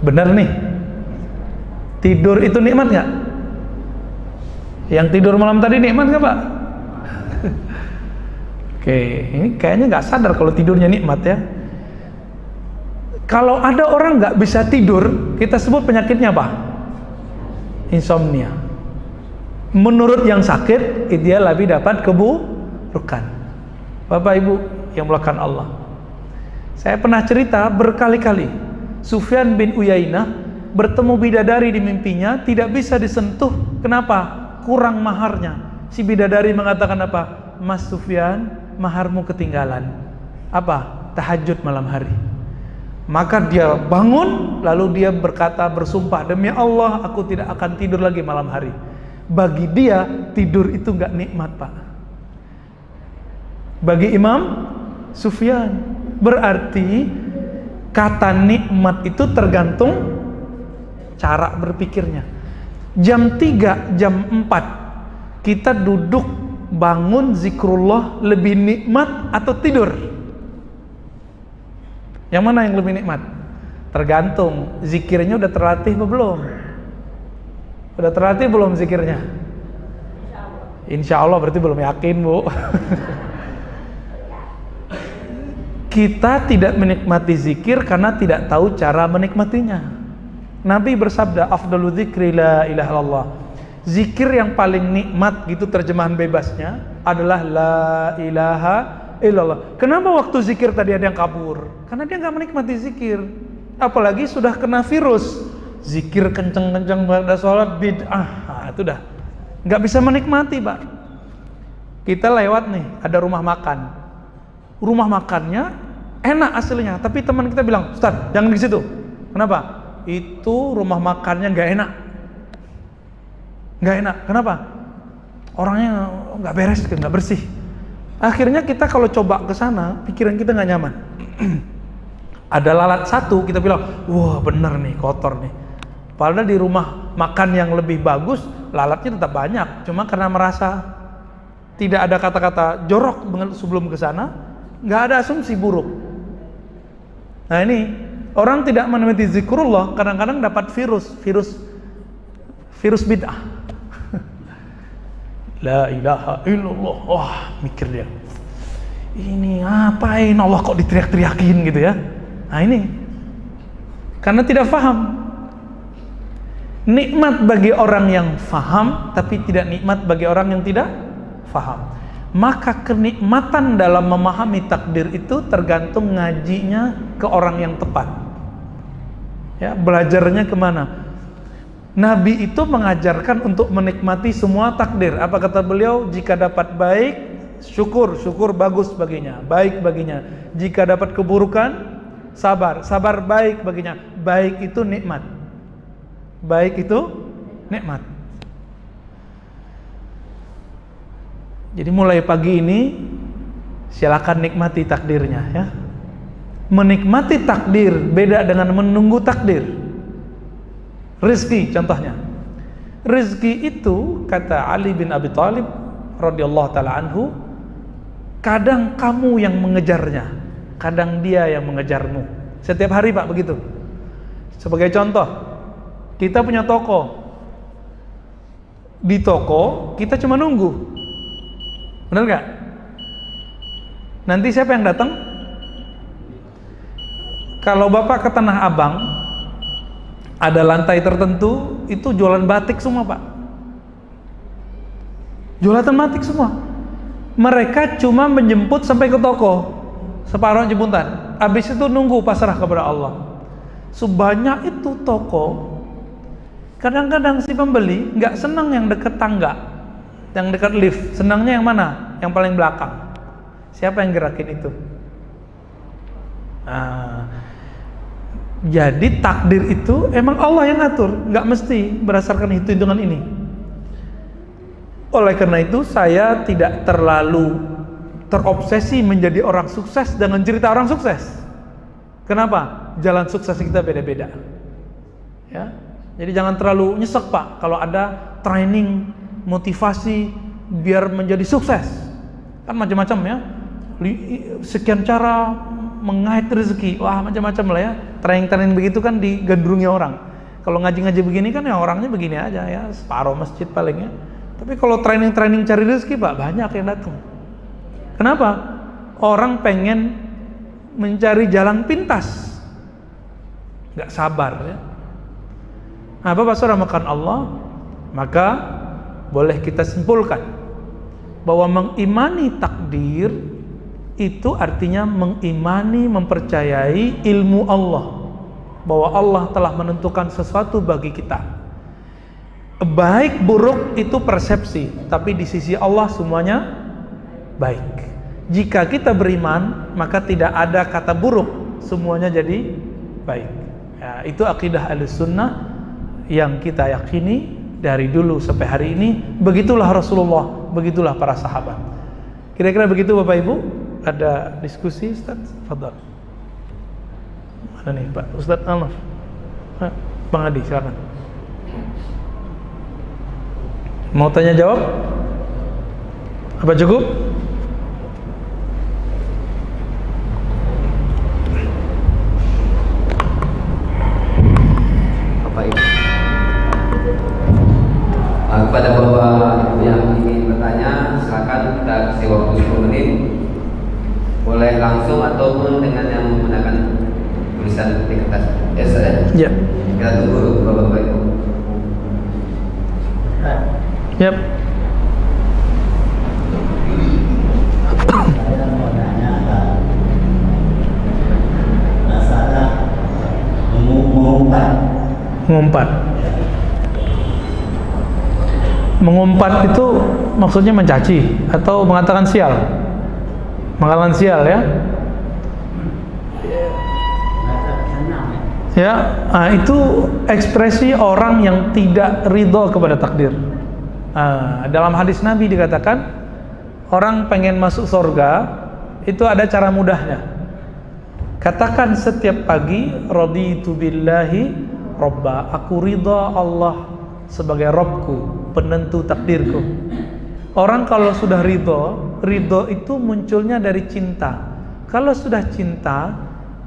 benar nih. Tidur itu nikmat gak? Yang tidur malam tadi nikmat gak, Pak? Oke, ini kayaknya gak sadar kalau tidurnya nikmat ya. Kalau ada orang gak bisa tidur, kita sebut penyakitnya apa? Insomnia. Menurut yang sakit, dia lebih dapat keburukan. Bapak Ibu yang melakukan Allah, saya pernah cerita berkali-kali, Sufyan bin Uyainah bertemu bidadari di mimpinya, tidak bisa disentuh. Kenapa? Kurang maharnya. Si bidadari mengatakan apa? Mas Sufyan, maharmu ketinggalan. Apa? Tahajud malam hari. Maka dia bangun, lalu dia berkata, bersumpah, demi Allah aku tidak akan tidur lagi malam hari. Bagi dia tidur itu gak nikmat, Pak. Bagi Imam Sufyan, berarti kata nikmat itu tergantung cara berpikirnya. Jam 3, jam 4 kita duduk bangun zikrullah lebih nikmat atau tidur? Yang mana yang lebih nikmat? Tergantung zikirnya udah terlatih atau belum. Udah terlatih belum zikirnya? Insya Allah berarti belum yakin, Bu. Kita tidak menikmati zikir karena tidak tahu cara menikmatinya. Nabi bersabda, afdalu dzikri la ilaha illallah. Zikir yang paling nikmat, gitu terjemahan bebasnya, adalah la ilaha illallah. Kenapa waktu zikir tadi ada yang kabur? Karena dia nggak menikmati zikir. Apalagi sudah kena virus zikir kenceng-kenceng pada sholat bid'ah, itu dah nggak bisa menikmati, Pak. Kita lewat nih, ada rumah makan. Rumah makannya enak aslinya, tapi teman kita bilang, Ustaz, jangan di situ. Kenapa? Itu rumah makannya nggak enak. Nggak enak. Kenapa? Orangnya nggak beres, nggak bersih. Akhirnya kita kalau coba ke sana, pikiran kita nggak nyaman. Ada lalat satu, kita bilang, wah bener nih, kotor nih. Padahal di rumah makan yang lebih bagus, lalatnya tetap banyak. Cuma karena merasa tidak ada kata-kata jorok sebelum ke sana, nggak ada asumsi buruk. Nah ini, orang tidak menikmati zikrullah, kadang-kadang dapat virus bid'ah. La ilaha illallah. Wah, mikir dia, ini ngapain Allah kok diteriak-teriakin gitu ya. Nah ini, karena tidak faham. Nikmat bagi orang yang faham, tapi tidak nikmat bagi orang yang tidak faham. Maka kenikmatan dalam memahami takdir itu tergantung ngajinya ke orang yang tepat. Ya, belajarnya kemana? Nabi itu mengajarkan untuk menikmati semua takdir. Apa kata beliau? Jika dapat baik, syukur bagus baginya, baik baginya. Jika dapat keburukan, sabar baik baginya. Baik itu nikmat. Baik itu nikmat. Jadi mulai pagi ini silakan nikmati takdirnya ya. Menikmati takdir beda dengan menunggu takdir. Rezeki contohnya. Rezeki itu kata Ali bin Abi Thalib radhiyallahu taala anhu, kadang kamu yang mengejarnya, kadang dia yang mengejarmu. Setiap hari Pak begitu. Sebagai contoh, kita punya toko. Di toko kita cuma nunggu. Benar nggak? Nanti siapa yang datang? Kalau Bapak ke Tanah Abang, ada lantai tertentu itu jualan batik semua Pak. Jualan batik semua. Mereka cuma menjemput sampai ke toko, separuh jemputan. Habis itu nunggu pasrah kepada Allah. Sebanyak itu toko. Kadang-kadang si pembeli nggak senang yang dekat tangga, yang dekat lift. Senangnya yang mana? Yang paling belakang. Siapa yang gerakin itu? Jadi takdir itu emang Allah yang ngatur, nggak mesti berdasarkan hitung-hitungan ini. Oleh karena itu saya tidak terlalu terobsesi menjadi orang sukses dengan cerita orang sukses. Kenapa? Jalan sukses kita beda-beda. Ya, jadi jangan terlalu nyesek Pak kalau ada training motivasi biar menjadi sukses. Kan macam-macam ya. Sekian cara mengait rezeki, wah macam-macam lah ya. Training begitu kan digandrungi orang. Kalau ngaji-ngaji begini kan ya orangnya begini aja ya, separuh masjid paling ya. Tapi kalau training cari rezeki Pak, banyak yang datang. Kenapa? Orang pengen mencari jalan pintas, nggak sabar ya. Nah, Bapak Saudara makan Allah, maka boleh kita simpulkan bahwa mengimani takdir itu artinya mengimani, mempercayai ilmu Allah, bahwa Allah telah menentukan sesuatu bagi kita. Baik buruk itu persepsi, tapi di sisi Allah semuanya baik. Jika kita beriman, maka tidak ada kata buruk, semuanya jadi baik ya, itu akidah Ahlussunnah yang kita yakini dari dulu sampai hari ini. Begitulah Rasulullah, begitulah para sahabat. Kira-kira begitu Bapak Ibu. Ada diskusi Ustaz? Fadhal. Mana nih Pak Ustaz Alnaf? Bang Adi silakan. Mau tanya jawab? Apa cukup? Bapak Ibu. Kepada Bapak yang ingin bertanya, silakan kita kasih waktu 10 menit. Boleh langsung ataupun dengan yang menggunakan tulisan di kertas. Ya, saya. Ya. Kita tunggu Bapak Ibu. Yap. Saya mau tanya masalah Mengumpat. Mengumpat itu maksudnya mencaci atau mengatakan sial. Mengatakan sial ya. Ya, itu ekspresi orang yang tidak ridho kepada takdir. Dalam hadis Nabi dikatakan orang pengen masuk surga itu ada cara mudahnya. Katakan setiap pagi, raditu billahi robba, aku ridha Allah sebagai Robku, penentu takdirku. Orang kalau sudah ridho itu munculnya dari cinta. Kalau sudah cinta,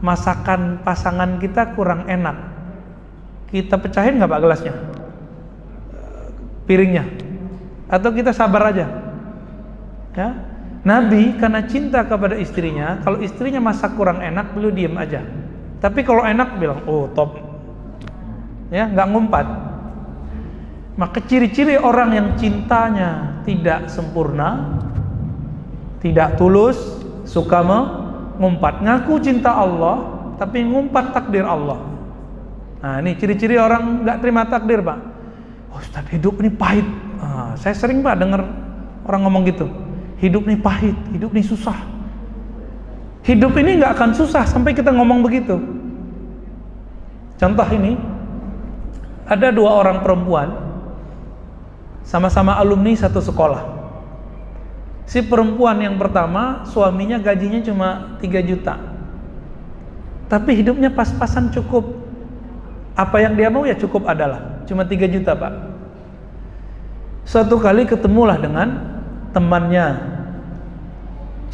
masakan pasangan kita kurang enak, kita pecahin nggak Pak gelasnya, piringnya, atau kita sabar aja ya. Nabi karena cinta kepada istrinya, kalau istrinya masak kurang enak beliau diem aja, tapi kalau enak bilang oh top ya, nggak ngumpat. Maka ciri-ciri orang yang cintanya tidak sempurna, tidak tulus, suka mengumpat, ngaku cinta Allah tapi ngumpat takdir Allah. Nah ini ciri-ciri orang nggak terima takdir Pak. Oh Ustaz, hidup ini pahit. Saya sering Pak dengar orang ngomong gitu. Hidup ini pahit, hidup ini susah. Hidup ini nggak akan susah sampai kita ngomong begitu. Contoh ini, ada 2 orang perempuan sama-sama alumni satu sekolah. Si perempuan yang pertama, suaminya gajinya cuma 3 juta. Tapi hidupnya pas-pasan cukup. Apa yang dia mau ya cukup adalah. Cuma 3 juta, Pak. Suatu kali ketemulah dengan temannya.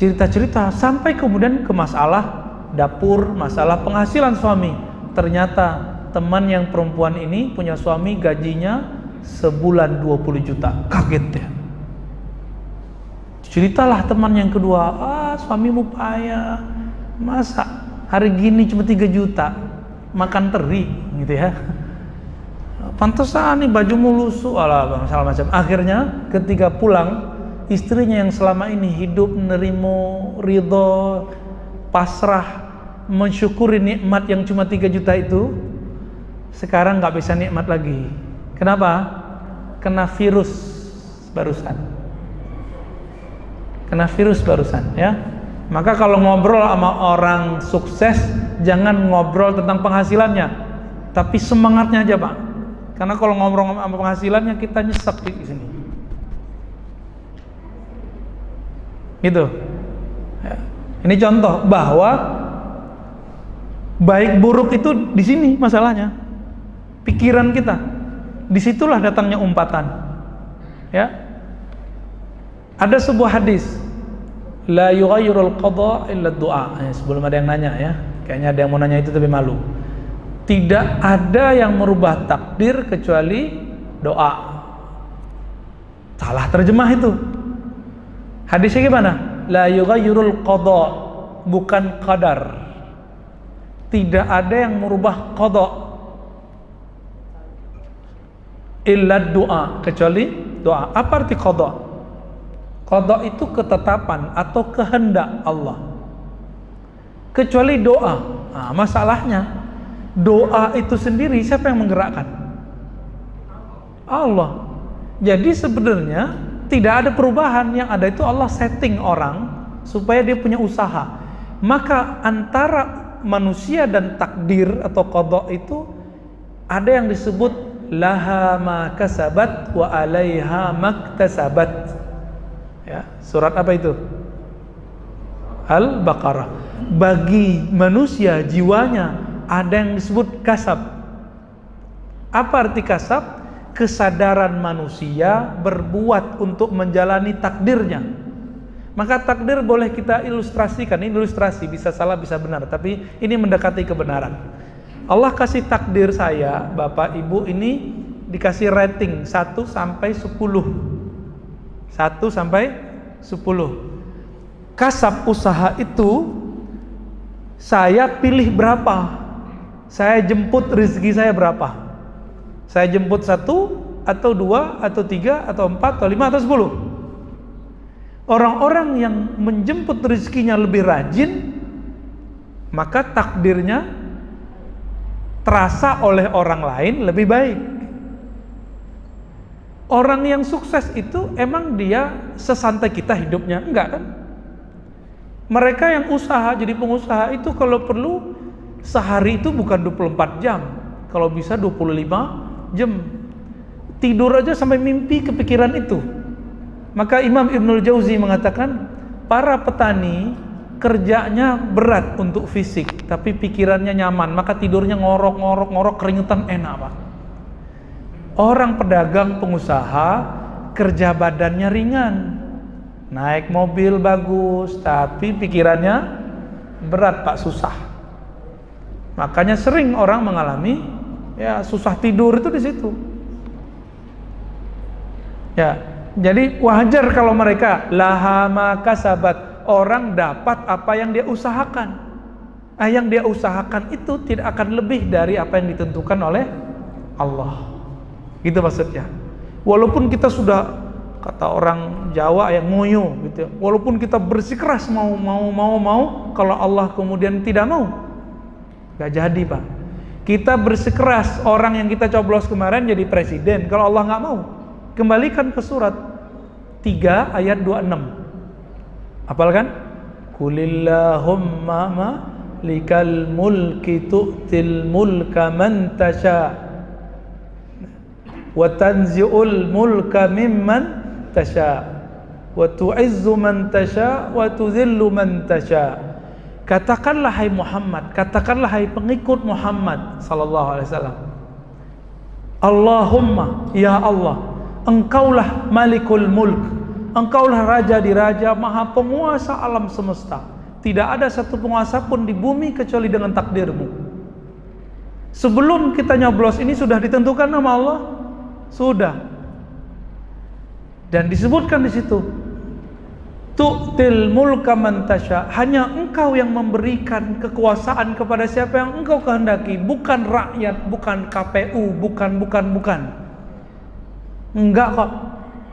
Cerita-cerita sampai kemudian ke masalah dapur, masalah penghasilan suami. Ternyata teman yang perempuan ini punya suami gajinya sebulan 20 juta. Kaget ya. Ceritalah teman yang kedua, suamimu payah, masa hari gini cuma 3 juta makan teri gitu ya. Pantesan nih bajumu lusuh, alah masalah macam. Akhirnya ketika pulang, istrinya yang selama ini hidup menerima ridho, pasrah, mensyukuri nikmat yang cuma 3 juta itu, sekarang nggak bisa nikmat lagi. Kenapa? Kena virus barusan. Kena virus barusan ya. Maka kalau ngobrol sama orang sukses, jangan ngobrol tentang penghasilannya, tapi semangatnya aja, Pak. Karena kalau ngobrol sama penghasilannya kita nyesek di sini. Gitu. Ya. Ini contoh bahwa baik buruk itu di sini masalahnya. Pikiran kita. Disitulah datangnya umpatan. Ya. Ada sebuah hadis, la yughayyirul qada illa du'a. Sebelum ada yang nanya ya, kayaknya ada yang mau nanya itu tapi malu. Tidak ada yang merubah takdir kecuali doa. Salah terjemah itu. Hadisnya gimana? La yughayyirul qada, bukan qadar. Tidak ada yang merubah qada illa doa, kecuali doa. Apa arti qada? Qada itu ketetapan atau kehendak Allah. Kecuali doa. Nah, masalahnya doa itu sendiri siapa yang menggerakkan? Allah. Jadi sebenarnya tidak ada perubahan, yang ada itu Allah setting orang supaya dia punya usaha. Maka antara manusia dan takdir atau qada itu ada yang disebut laha ma kasabat wa alaiha maktasabat. Ya, surat apa itu? Al-Baqarah. Bagi manusia jiwanya ada yang disebut kasab. Apa arti kasab? Kesadaran manusia berbuat untuk menjalani takdirnya. Maka takdir boleh kita ilustrasikan. Ini ilustrasi, bisa salah bisa benar, tapi ini mendekati kebenaran. Allah kasih takdir saya, Bapak Ibu ini dikasih rating 1 sampai 10. 1 sampai 10. Kasab usaha itu saya pilih berapa, saya jemput rezeki saya berapa. Saya jemput 1 atau 2 atau 3 atau 4 atau 5 atau 10. Orang-orang yang menjemput rezekinya lebih rajin, maka takdirnya terasa oleh orang lain lebih baik. Orang yang sukses itu emang dia sesantai kita hidupnya? Enggak kan? Mereka yang usaha, jadi pengusaha itu kalau perlu sehari itu bukan 24 jam, kalau bisa 25 jam. Tidur aja sampai mimpi kepikiran itu. Maka Imam Ibnul Jauzi mengatakan, para petani kerjanya berat untuk fisik, tapi pikirannya nyaman, maka tidurnya ngorok, keringetan enak, Pak. Orang pedagang, pengusaha, kerja badannya ringan, naik mobil bagus, tapi pikirannya berat, Pak, susah. Makanya sering orang mengalami ya susah tidur itu di situ. Ya, jadi wajar kalau mereka laha ma kasabat, orang dapat apa yang dia usahakan. Yang dia usahakan itu tidak akan lebih dari apa yang ditentukan oleh Allah. Gitu maksudnya. Walaupun kita sudah, kata orang Jawa yang ngoyo gitu, walaupun kita bersikeras mau, kalau Allah kemudian tidak mau, gak jadi, Pak. Kita bersikeras, orang yang kita coblos kemarin jadi presiden, kalau Allah gak mau, kembalikan ke surat 3 ayat 26. Apal kan? Kulillahumma malikal mulki tu'til mulka man tasha wa tanzi'ul mulka mimman tasha wa tu'izzu man tasha wa tudhillu man tasha. Katakanlah hai Muhammad, katakanlah hai pengikut Muhammad sallallahu alaihi wasallam, Allahumma, ya Allah, Engkaulah Malikul Mulk, Engkaulah Raja di Raja, Maha Penguasa alam semesta. Tidak ada satu penguasa pun di bumi kecuali dengan takdirmu. Sebelum kita nyoblos ini sudah ditentukan nama Allah, sudah. Dan disebutkan di situ, tu'til mulka man tasha, hanya engkau yang memberikan kekuasaan kepada siapa yang engkau kehendaki, bukan rakyat, bukan KPU, bukan. Enggak kok.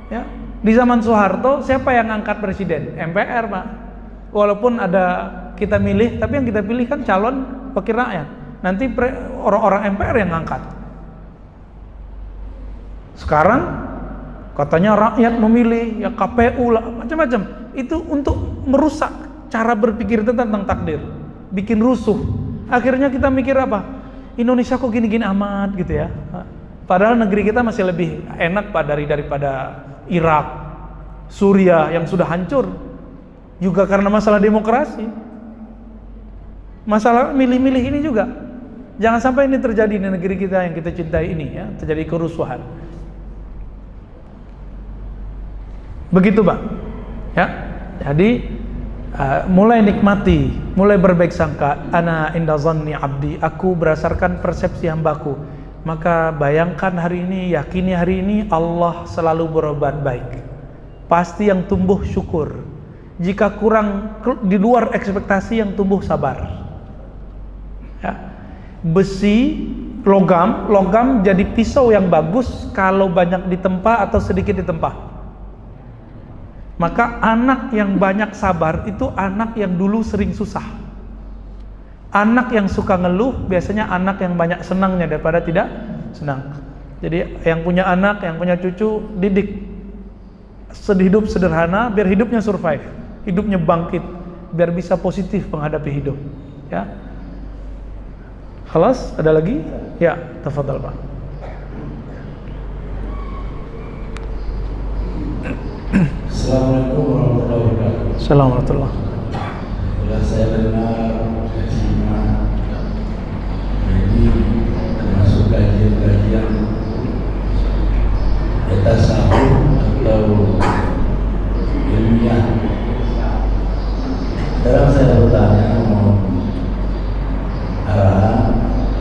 Ya. Di zaman Soeharto siapa yang angkat presiden? MPR, Pak. Walaupun ada kita milih, tapi yang kita pilih kan calon wakil rakyat. Nanti orang-orang MPR yang angkat. Sekarang katanya rakyat memilih, ya KPU lah, macam-macam. Itu untuk merusak cara berpikir tentang takdir, bikin rusuh. Akhirnya kita mikir apa? Indonesia kok gini-gini amat gitu ya. Padahal negeri kita masih lebih enak Pak daripada Irak, Suriah yang sudah hancur. Juga karena masalah demokrasi. Masalah milih-milih ini juga. Jangan sampai ini terjadi di negeri kita yang kita cintai ini ya, terjadi kerusuhan. Begitu Pak. Ya. Jadi mulai nikmati, mulai berbaik sangka, ana inda zanni abdi, aku berdasarkan persepsi hambaku. Maka bayangkan hari ini, yakini hari ini Allah selalu berbuat baik. Pasti yang tumbuh syukur. Jika kurang di luar ekspektasi, yang tumbuh sabar. Ya. Besi, logam jadi pisau yang bagus kalau banyak ditempa atau sedikit ditempa. Maka anak yang banyak sabar itu anak yang dulu sering susah. Anak yang suka ngeluh biasanya anak yang banyak senangnya daripada tidak senang. Jadi yang punya anak, yang punya cucu, didik hidup sederhana biar hidupnya survive, hidupnya bangkit, biar bisa positif menghadapi hidup. Ya. Khalas? Ada lagi? Ya, tafadhal Pak. Assalamualaikum warahmatullahi wabarakatuh. Assalamualaikum. Bila saya dengar kajian ini termasuk kajian tasawuf atau ilmiah. Sekarang saya bertanya mohon arahan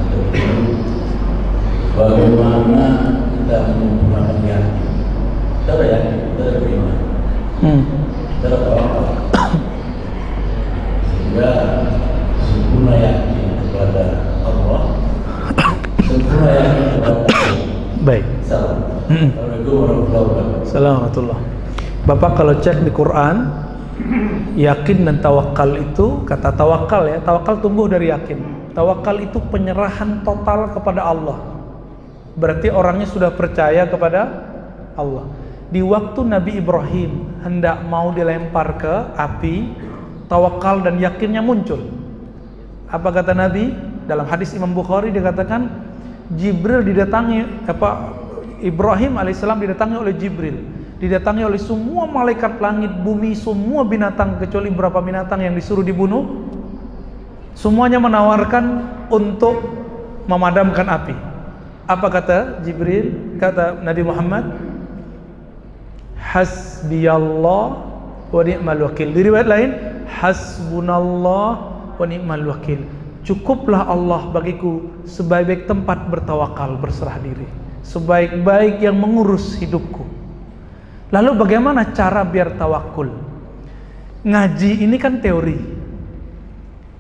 atau bagaimana kita menggunakan yakin. Kita yakin, kita beriman. Kita tawakal sehingga sempurna yakin kepada Allah, sempurna yakin kepada Allah. Baik. Assalamualaikum warahmatullahi wabarakatuh. Assalamualaikum. Bapak kalau cek di Quran, yakin dan tawakal itu, kata tawakal ya, tawakal tumbuh dari yakin. Tawakal itu penyerahan total kepada Allah. Berarti orangnya sudah percaya kepada Allah. Di waktu Nabi Ibrahim hendak mau dilempar ke api, tawakal dan yakinnya muncul. Apa kata Nabi? Dalam hadis Imam Bukhari dikatakan Jibril didatangi, Ibrahim alaihissalam didatangi oleh Jibril, didatangi oleh semua malaikat langit, bumi, semua binatang kecuali beberapa binatang yang disuruh dibunuh. Semuanya menawarkan untuk memadamkan api. Apa kata Jibril? Kata Nabi Muhammad, hasbiyallah wa ni'mal wakil. Di riwayat lain, hasbunallah wa ni'mal wakil. Cukuplah Allah bagiku sebaik-baik tempat bertawakal, berserah diri, sebaik-baik yang mengurus hidupku. Lalu bagaimana cara biar tawakul? Ngaji ini kan teori.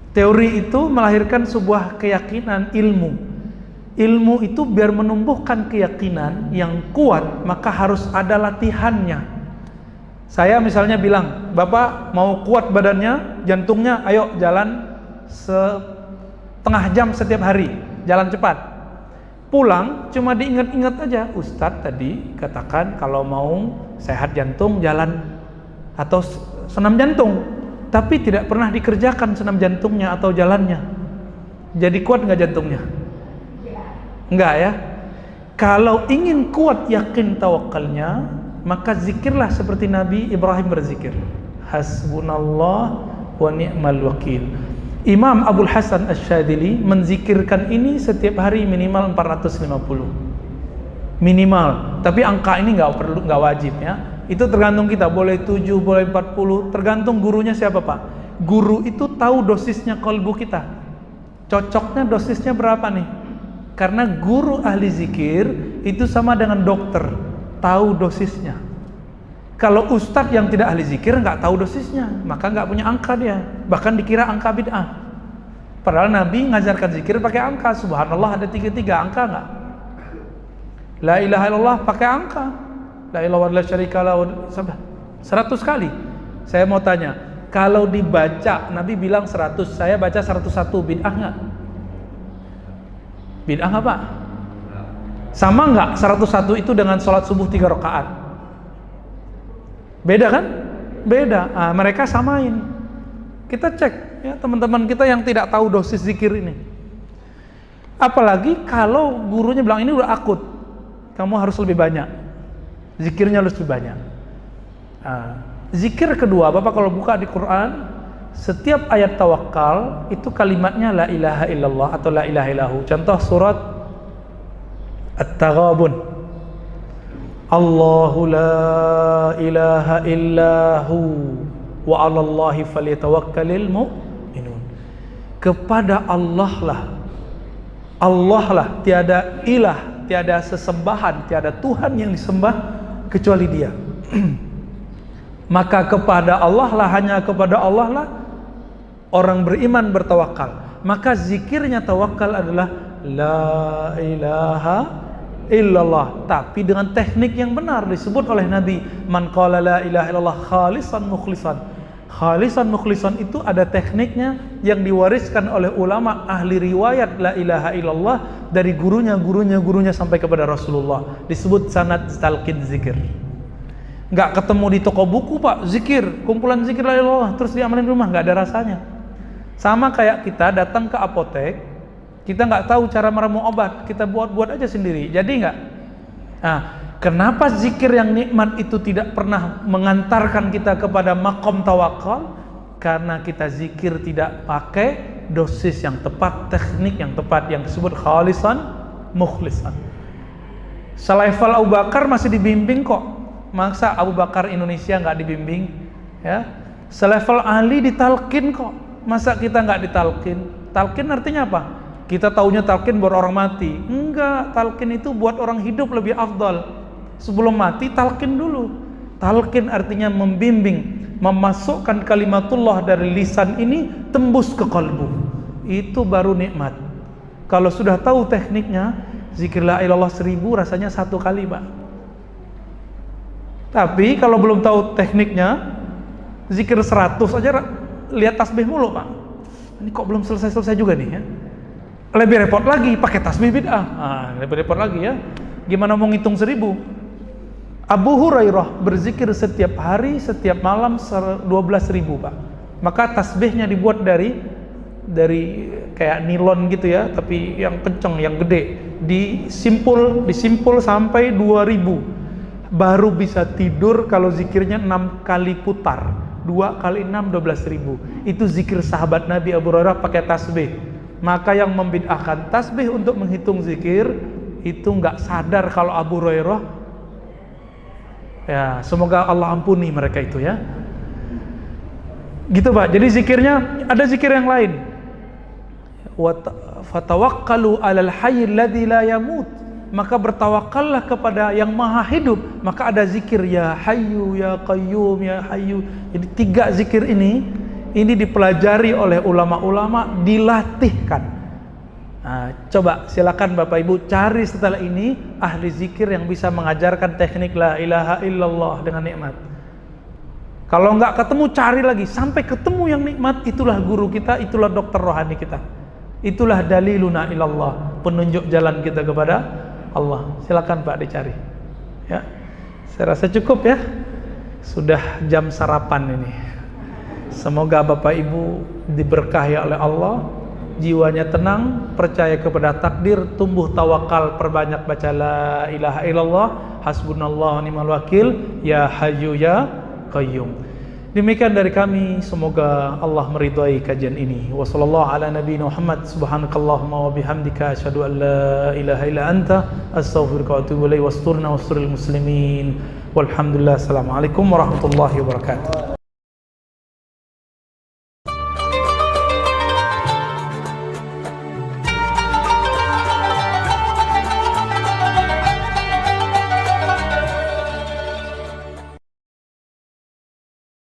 Teori itu melahirkan sebuah keyakinan, ilmu. Ilmu itu biar menumbuhkan keyakinan yang kuat, maka harus ada latihannya. Saya misalnya bilang, Bapak mau kuat badannya, jantungnya, ayo jalan setengah jam setiap hari, jalan cepat. Pulang cuma diingat-ingat aja, Ustadz tadi katakan kalau mau sehat jantung jalan atau senam jantung, tapi tidak pernah dikerjakan senam jantungnya atau jalannya. Jadi kuat nggak jantungnya? Enggak ya. Kalau ingin kuat yakin tawakalnya, maka zikirlah seperti Nabi Ibrahim berzikir. Hasbunallah wa ni'mal wakil. Imam Abul Hasan Asy-Syadzili menzikirkan ini setiap hari minimal 450. Minimal. Tapi angka ini nggak wajib ya. Itu tergantung kita, boleh 7, boleh 40, tergantung gurunya siapa Pak. Guru itu tahu dosisnya kalbu kita. Cocoknya dosisnya berapa nih? Karena guru ahli zikir itu sama dengan dokter, tahu dosisnya. Kalau ustadz yang tidak ahli zikir nggak tahu dosisnya, maka nggak punya angka dia, bahkan dikira angka bid'ah. Padahal Nabi ngajarkan zikir pakai angka. Subhanallah ada 33, angka nggak? La ilaha illallah pakai angka. La ilaha illallah syarikalah 100 kali. Saya mau tanya, kalau dibaca Nabi bilang 100, saya baca 101, bid'ah nggak? Bid'ah nggak Pak? Sama nggak 101 itu dengan sholat subuh 3 rakaat? Beda kan? Beda. Nah, mereka samain. Kita cek ya teman-teman kita yang tidak tahu dosis zikir ini. Apalagi kalau gurunya bilang ini udah akut, kamu harus lebih banyak. Zikirnya harus lebih banyak. Zikir kedua, Bapak kalau buka di Quran, setiap ayat tawakal itu kalimatnya la ilaha illallah atau la ilaha illahu. Contoh surat At-Taghabun. Allahu la ilaha illahu wa 'alallahi falyatawakkalul mu'minun. Kepada Allah lah, tiada ilah, tiada sesembahan, tiada Tuhan yang disembah kecuali Dia. Maka kepada Allah lah, hanya kepada Allah lah orang beriman bertawakal. Maka zikirnya tawakal adalah la ilaha illallah, tapi dengan teknik yang benar disebut oleh Nabi, man qala la ilaha illallah khalisan mukhlisan. Khalisan mukhlisan itu ada tekniknya yang diwariskan oleh ulama ahli riwayat la ilaha illallah dari gurunya sampai kepada Rasulullah. Disebut sanad talqin zikir. Nggak ketemu di toko buku Pak, zikir, kumpulan zikir la ilaha illallah terus diamalin di rumah, nggak ada rasanya. Sama kayak kita datang ke apotek, kita nggak tahu cara meramu obat, kita buat aja sendiri, jadi nggak? Nah, kenapa zikir yang nikmat itu tidak pernah mengantarkan kita kepada makom tawakal? Karena kita zikir tidak pakai dosis yang tepat, teknik yang tepat, yang disebut khalisan mukhlisan. Selevel Abu Bakar masih dibimbing kok, masa Abu Bakar Indonesia nggak dibimbing? Ya, selevel Ali ditalkin kok, masa kita nggak ditalkin? Talkin artinya apa? Kita taunya talqin buat orang mati. Enggak, talqin itu buat orang hidup lebih afdal. Sebelum mati talqin dulu. Talqin artinya membimbing, memasukkan kalimatullah dari lisan ini tembus ke kalbu. Itu baru nikmat. Kalau sudah tahu tekniknya, zikir la ilallah 1000 rasanya 1 kali, Pak. Tapi kalau belum tahu tekniknya, zikir 100 aja lihat tasbih mulu, Pak. Ini kok belum selesai-selesai juga nih ya. Lebih repot lagi pakai tasbih bid'ah. Lebih repot lagi ya. Gimana mau ngitung 1000? Abu Hurairah berzikir setiap hari, setiap malam 12.000 Pak. Maka tasbihnya dibuat dari kayak nilon gitu ya, tapi yang kenceng, yang gede. Disimpul sampai 2000. Baru bisa tidur kalau zikirnya 6 kali putar. 2 kali 6 12.000. Itu zikir sahabat Nabi Abu Hurairah pakai tasbih. Maka yang membid'ahkan tasbih untuk menghitung zikir itu nggak sadar kalau Abu Hurairah, ya semoga Allah ampuni mereka itu ya. Gitu Pak. Jadi zikirnya ada zikir yang lain. Fatawakkalu 'alal hayyil ladzi la yamut. Maka bertawakallah kepada yang maha hidup. Maka ada zikir ya hayyu ya qayyum ya hayyu. Jadi 3 zikir ini dipelajari oleh ulama-ulama, dilatihkan. Nah, coba silakan Bapak Ibu cari setelah ini ahli zikir yang bisa mengajarkan teknik la ilaha illallah dengan nikmat. Kalau nggak ketemu, cari lagi sampai ketemu yang nikmat. Itulah guru kita, itulah dokter rohani kita, itulah daliluna ilallah, penunjuk jalan kita kepada Allah. Silakan Pak dicari ya. Saya rasa cukup ya, sudah jam sarapan ini. Semoga Bapak Ibu diberkahi oleh Allah, jiwanya tenang, percaya kepada takdir, tumbuh tawakal, perbanyak baca la ilaha illallah, hasbunallah wa ni'mal wakil, ya hayyu ya qayyum. Demikian dari kami, semoga Allah meridhai kajian ini. Wa sallallahu ala nabiyina Muhammad, subhanakallahumma wa bihamdika asyhadu an la ilaha illa anta astaghfiruka wa atubu ilaik. Wasturna wasturil muslimin. Walhamdulillah. Assalamualaikum warahmatullahi wabarakatuh.